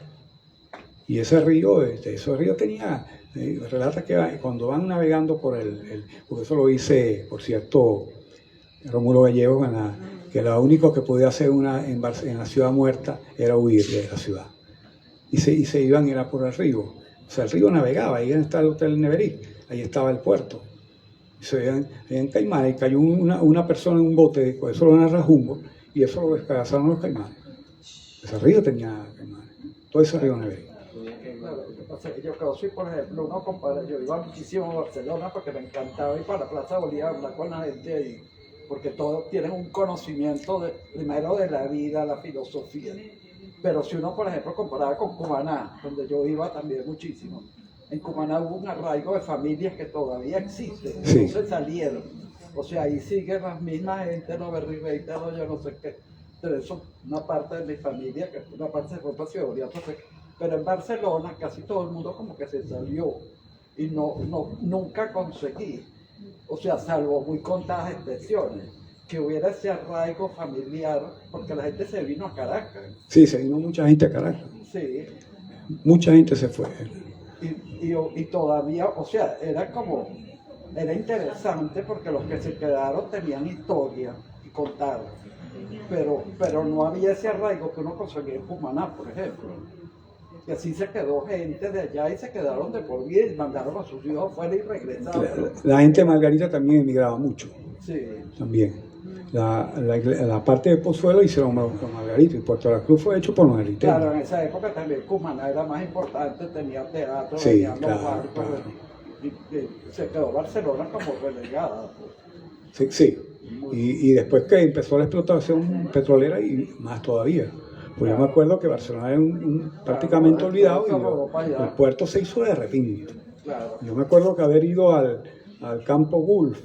Y ese río tenía, relata que cuando van navegando por porque eso lo dice, por cierto, Rómulo Gallegos, que lo único que podía hacer en la ciudad muerta era huir de la ciudad. Y se iban, era por el río. O sea, el río navegaba, ahí está el Hotel Neverí, ahí estaba el puerto. Y se veían en caimanes, y cayó una persona en un bote, por eso lo narra Humboldt, y eso lo despedazaron los caimanes. Ese río tenía caimanes, todo ese río Neverí. Claro, lo que pasa es que yo soy, por ejemplo, uno compara, yo iba muchísimo a Barcelona porque me encantaba ir para la Plaza Bolívar, hablar con la gente ahí, porque todos tienen un conocimiento primero de la vida, la filosofía. Pero si uno, por ejemplo, comparaba con Cumaná, donde yo iba también muchísimo, en Cumaná hubo un arraigo de familias que todavía existen, Sí. no se salieron. O sea, ahí siguen las mismas gente, los berribetas, yo no sé qué. Pero eso, una parte de mi familia, que una parte se fue para Ciudad Bolívar, pero en Barcelona casi todo el mundo como que se salió y nunca conseguí, o sea, salvo muy contadas excepciones, que hubiera ese arraigo familiar, porque la gente se vino a Caracas. Sí, se vino mucha gente a Caracas. Sí. Mucha gente se fue. Y todavía, o sea, era interesante porque los que se quedaron tenían historia y contar, pero no había ese arraigo que uno conseguía en Cumaná, por ejemplo. Y así se quedó gente de allá y se quedaron de por vida y mandaron a sus hijos afuera y regresaron. La gente de Margarita también emigraba mucho. Sí. También. La parte de Pozuelo hicieron con Margarita y Puerto La Cruz fue hecho por Margarita. Claro, en esa época también Cumaná era más importante, tenía teatro, Sí, venían los claro, barcos, claro. Y se quedó Barcelona como relegada. Pues. Sí. Y después que empezó la explotación petrolera y más todavía. Pues yo me acuerdo que Barcelona era prácticamente olvidado y el puerto se hizo de repente. Claro. Yo me acuerdo que haber ido al campo Gulf,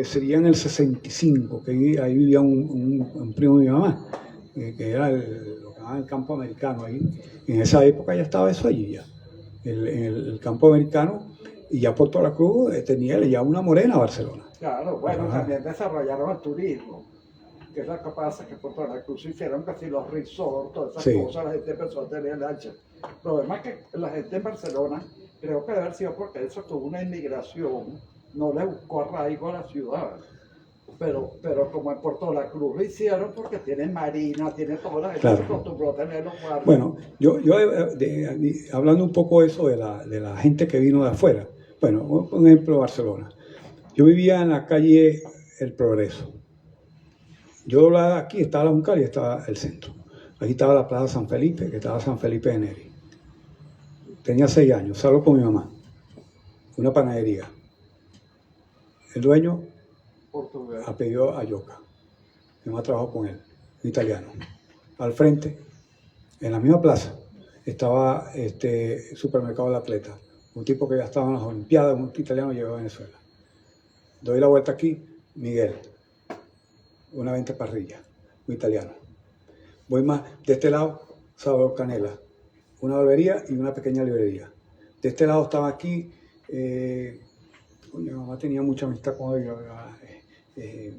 sería en el 65, que ahí vivía un primo de mi mamá, que era lo que llamaban el campo americano ahí. En esa época ya estaba eso allí ya, el campo americano, y ya Puerto La Cruz le llevaba una morena a Barcelona. Claro, bueno, Ajá. también desarrollaron el turismo, que es lo que pasa, que Puerto La Cruz hicieron casi los resorts, todas esas Sí. cosas, la gente empezó a tener lancha. El problema es que la gente en Barcelona, creo que debe haber sido porque eso tuvo una inmigración, no le buscó arraigo a la ciudad. Pero como en Puerto La Cruz lo hicieron porque tiene marina, tiene toda la gente Claro. se acostumbró a tener los barcos. Bueno, yo hablando un poco de eso, de la gente que vino de afuera. Bueno, por ejemplo, Barcelona. Yo vivía en la calle El Progreso. Yo doblaba aquí, estaba la Juncal y estaba el centro. Aquí estaba la Plaza San Felipe, que estaba San Felipe de Neri. Tenía 6 años, salgo con mi mamá. Una panadería. El dueño Portugal. apellido Ayoca. Mi mamá trabajó con él, un italiano. Al frente, en la misma plaza, estaba supermercado del Atleta. Un tipo que ya estaba en las Olimpiadas, un italiano llegó a Venezuela. Doy la vuelta aquí, Miguel. Una venta parrilla, un italiano. Voy más, de este lado, Sabor Canela. Una barbería y una pequeña librería. De este lado estaba aquí, mi mamá tenía mucha amistad con ellos. Ellos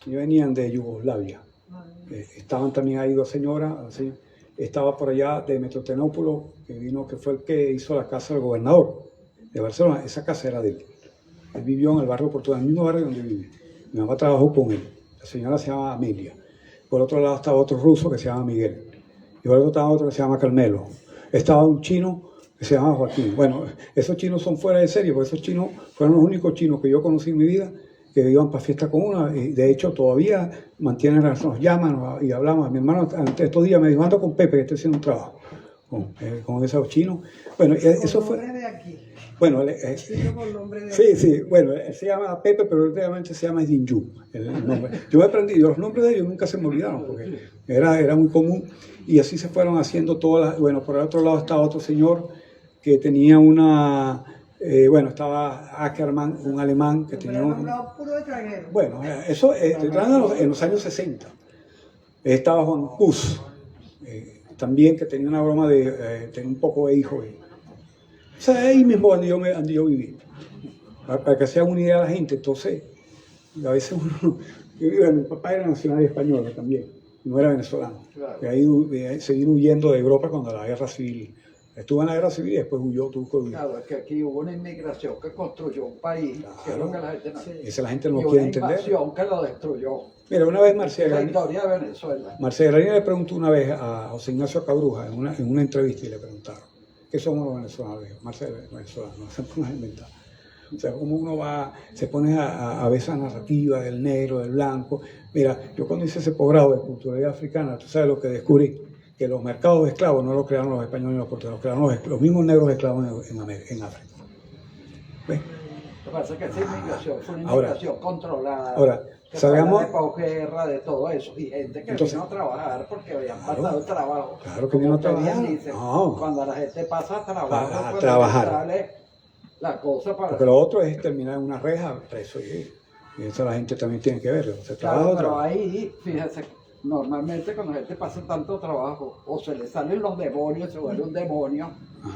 venían de Yugoslavia. Estaban también ahí 2 señoras. Así. Estaba por allá de Metrotenópolis, que fue el que hizo la casa del gobernador de Barcelona. Esa casa era de él. Él vivió en el barrio Portugal, en el mismo barrio donde viví. Mi mamá trabajó con él. La señora se llama Amelia. Por otro lado estaba otro ruso que se llama Miguel. Y por otro estaba otro que se llama Carmelo. Estaba un chino que se llama Joaquín. Bueno, esos chinos son fuera de serie, porque esos chinos fueron los únicos chinos que yo conocí en mi vida que iban para fiesta con uno, y de hecho todavía mantienen relación, nos llaman y hablamos. Mi hermano antes estos días me dijo, ando con Pepe, que estoy haciendo un trabajo con esos chinos. Bueno, eso fue... Nombre de aquí. Bueno, Chino con nombre de sí, sí, bueno, él se llama Pepe, pero realmente se llama Dinju, el nombre. Yo me aprendí, los nombres de ellos nunca se me olvidaron, porque era muy común, y así se fueron haciendo todas las... Bueno, por el otro lado estaba otro señor que tenía una... bueno, estaba Ackermann, un alemán que tenía un... puro extranjero. Bueno, eso en los años 60. Estaba Juan Puz, también que tenía una broma de tener un poco de hijo. O sea, ahí mismo donde yo viví. Para que se haga una idea de la gente, entonces, a veces uno... mi papá era nacional español también, no era venezolano. Claro. De ahí seguí huyendo de Europa cuando la guerra civil. Estuvo en la guerra civil y después tuvo que huir. Claro, es que aquí hubo una inmigración que construyó un país, que es lo que la gente no, Esa la gente no y quiere una entender. invasión que lo destruyó. Mira, una vez La historia de Venezuela. Marcela Granina le preguntó una vez a José Ignacio Cabruja en una entrevista y le preguntaron, ¿qué somos los venezolanos? Dijo, Marcela, venezolanos, no se pongan a inventar. O sea, cómo uno se pone a ver esa narrativa del negro, del blanco. Mira, yo cuando hice ese posgrado de culturalidad africana, tú sabes lo que descubrí, que los mercados de esclavos no los crearon los españoles ni los portugueses, los crearon los mismos negros esclavos en África. ¿Ves? Lo que pasa es que esa inmigración fue una Ahora, inmigración controlada. ahora, que sabemos... fue de posguerra, de todo eso, y gente que Entonces, vino a trabajar porque habían claro, pasado el trabajo. claro que Como vino a usted bien trabajar. dice, No. cuando la gente pasa a trabajo, A cuando trabajar. sale la cosa para... Porque lo otro es terminar en una reja preso y eso la gente también tiene que verlo. Se Claro, trabaja, pero trabaja. ahí, fíjese, normalmente cuando la gente pasa tanto trabajo, o se le salen los demonios, se vuelve un demonio,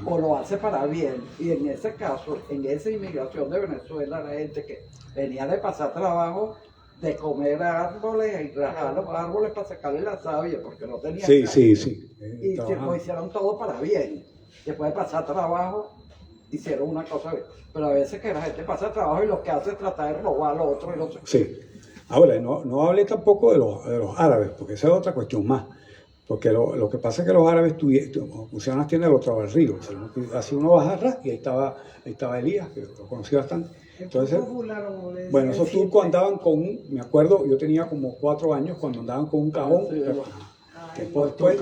o lo hace para bien. Y en ese caso, en esa inmigración de Venezuela, la gente que venía de pasar trabajo, de comer árboles y rajar los árboles para sacarle la savia, porque no tenían Sí, nada. sí, sí. Y Trabajando. lo hicieron todo para bien. Después de pasar trabajo, hicieron una cosa bien. Pero a veces que la gente pasa trabajo y lo que hace es tratar de robar al otro y no sé qué. Sí. Ahora, no hablé tampoco de los árabes, porque esa es otra cuestión más. Porque lo que pasa es que los árabes pusieron las tiendas del otro lado del río. O sea, así uno baja atrás y ahí estaba Elías, que lo conocí bastante. Entonces, bueno, esos turcos andaban me acuerdo, yo tenía como 4 años cuando andaban con un cajón. Sí, Después, toda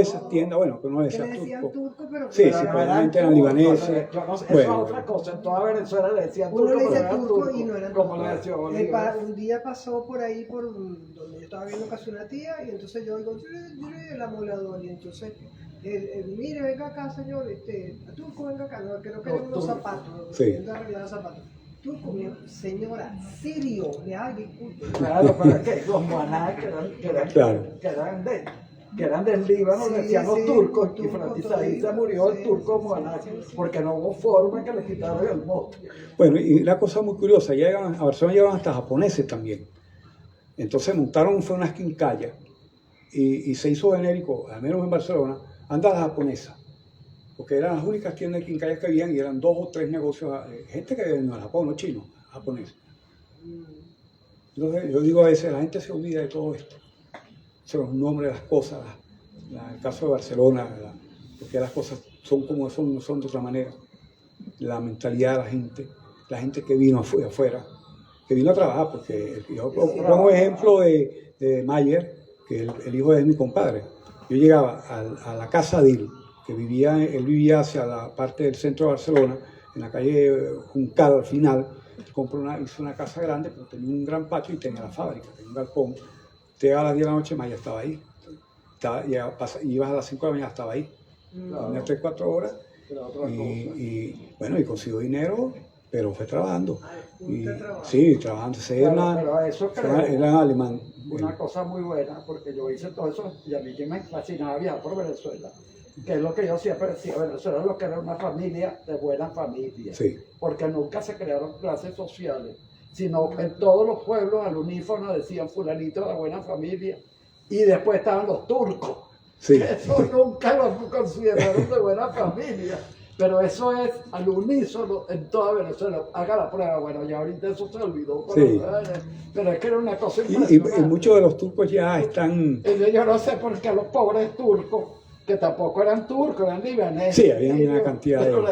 esa tienda, bueno, que no Que decía le decían turco. turco, pero Sí, que sí, no probablemente eran eran turcos. libaneses. Yo no sé, Bueno, eso es otra cosa. En toda Venezuela le decían Uno le pero dice eran turco y no eran como le turcos. decía Bolívar. Un día pasó por ahí, por donde yo estaba viendo casi una tía, y entonces yo digo, el amolador, y entonces, mire, venga acá, señor, a turco, venga acá, no, creo que eran unos turco. zapatos, Sí. viendo arreglar zapatos. Turco, señora, sirio, disculpe. Claro, pero es que los guanás Claro. que eran del Líbano, Sí, le decían los sí, turcos, y turco, Franciscaí se todavía, murió sí, el turco sí, guaná, sí, sí. porque no hubo forma que le quitaran el mote. Bueno, y una cosa muy curiosa, a Barcelona llegaban hasta japoneses también. Entonces montaron, fue una quincalla, y se hizo genérico, al menos en Barcelona, anda la japonesa. Porque eran las únicas tiendas de quincallas que habían y eran 2 o 3 negocios, gente que venía al Japón, no chinos, japoneses. Entonces yo digo a veces, la gente se olvida de todo esto. Son los nombres de las cosas, el caso de Barcelona, porque las cosas son como son, no son de otra manera. La mentalidad de la gente que vino afuera, que vino a trabajar, porque yo pongo ejemplo de Mayer, que el hijo de mi compadre. Yo llegaba a la casa de él él vivía hacia la parte del centro de Barcelona, en la calle Juncal al final. Hizo una casa grande, pero tenía un gran patio y tenía la fábrica, tenía un galpón. Te llegaba a las 10 de la noche, Maya estaba ahí. Ibas a las 5 de la mañana, estaba ahí. Tenía 3 o 4 horas. Y bueno, y consiguió dinero, pero fue trabajando. Sí, trabajando. Pero eso creo Era alemán. una cosa muy buena, porque yo hice todo eso y a mí que me fascinaba viajar por Venezuela, que es lo que yo siempre decía, Venezuela es lo que era una familia de buena familia, Sí. porque nunca se crearon clases sociales, sino en todos los pueblos al unífono decían fulanito de buena familia, y después estaban los turcos, Sí. eso nunca lo consideraron de buena familia. Pero eso es al unísono en toda Venezuela. Haga la prueba, bueno, ya ahorita eso se olvidó. Sí. Pero es que era una cosa Y impresionante. muchos de los turcos ya están... Yo no sé por qué los pobres turcos, que tampoco eran turcos, eran libaneses. Sí, había una cantidad de... Pero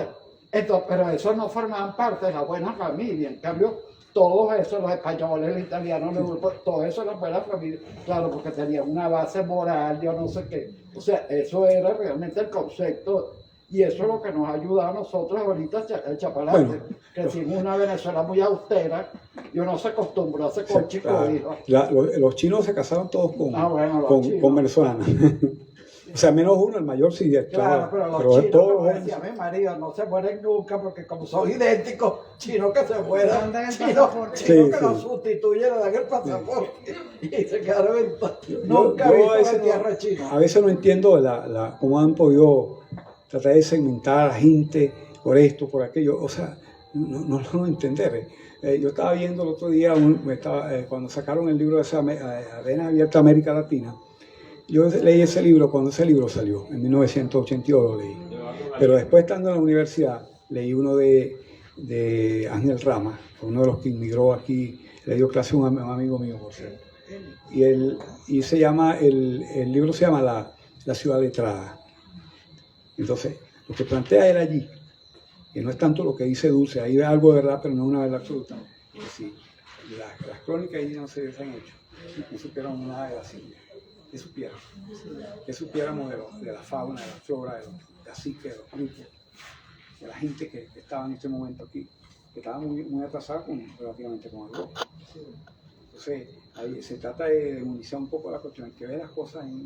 Entonces, pero esos no formaban parte de la buena familia. En cambio, todos esos, los españoles, los italianos, los europeos, todo eso era buena familia. Claro, porque tenían una base moral, yo no sé qué. O sea, eso era realmente el concepto. Y eso es lo que nos ha ayudado a nosotros ahorita a Chapalante, Bueno, que hicimos una Venezuela muy austera, y uno se acostumbró a hacer con chicos hijos. Los chinos se casaron todos Bueno, los chinos. con venezolanas. O sea, menos uno, el mayor sí. Claro, pero los chinos, como decía mi marido, no se mueren nunca porque como son idénticos, chinos que se mueran, chinos que los sustituyen, le dan el pasaporte y se quedaron nunca visto en tierra china. A veces no entiendo cómo han podido tratar de segmentar a la gente por esto, por aquello. O sea, no lo entender. Yo estaba viendo el otro día, cuando sacaron el libro de Arenas Abiertas América Latina. Yo leí ese libro cuando ese libro salió, en 1982 lo leí. Pero después, estando en la universidad, leí uno de Ángel Rama, uno de los que inmigró aquí, le dio clase a un amigo mío, por cierto. Y se llama, el libro se llama La ciudad letrada. Entonces, lo que plantea él allí, que no es tanto lo que dice Dulce, ahí ve algo de verdad, pero no es una verdad absoluta. Es decir, las crónicas allí no se han hecho, no supieron nada de las Indias. Que supiéramos de la fauna, de la flora, de la psique, de los grupos, de la gente que estaba en este momento aquí, que estaba muy atrasada relativamente con Europa. Entonces, ahí se trata de demonizar un poco la cuestión, hay que ver las cosas en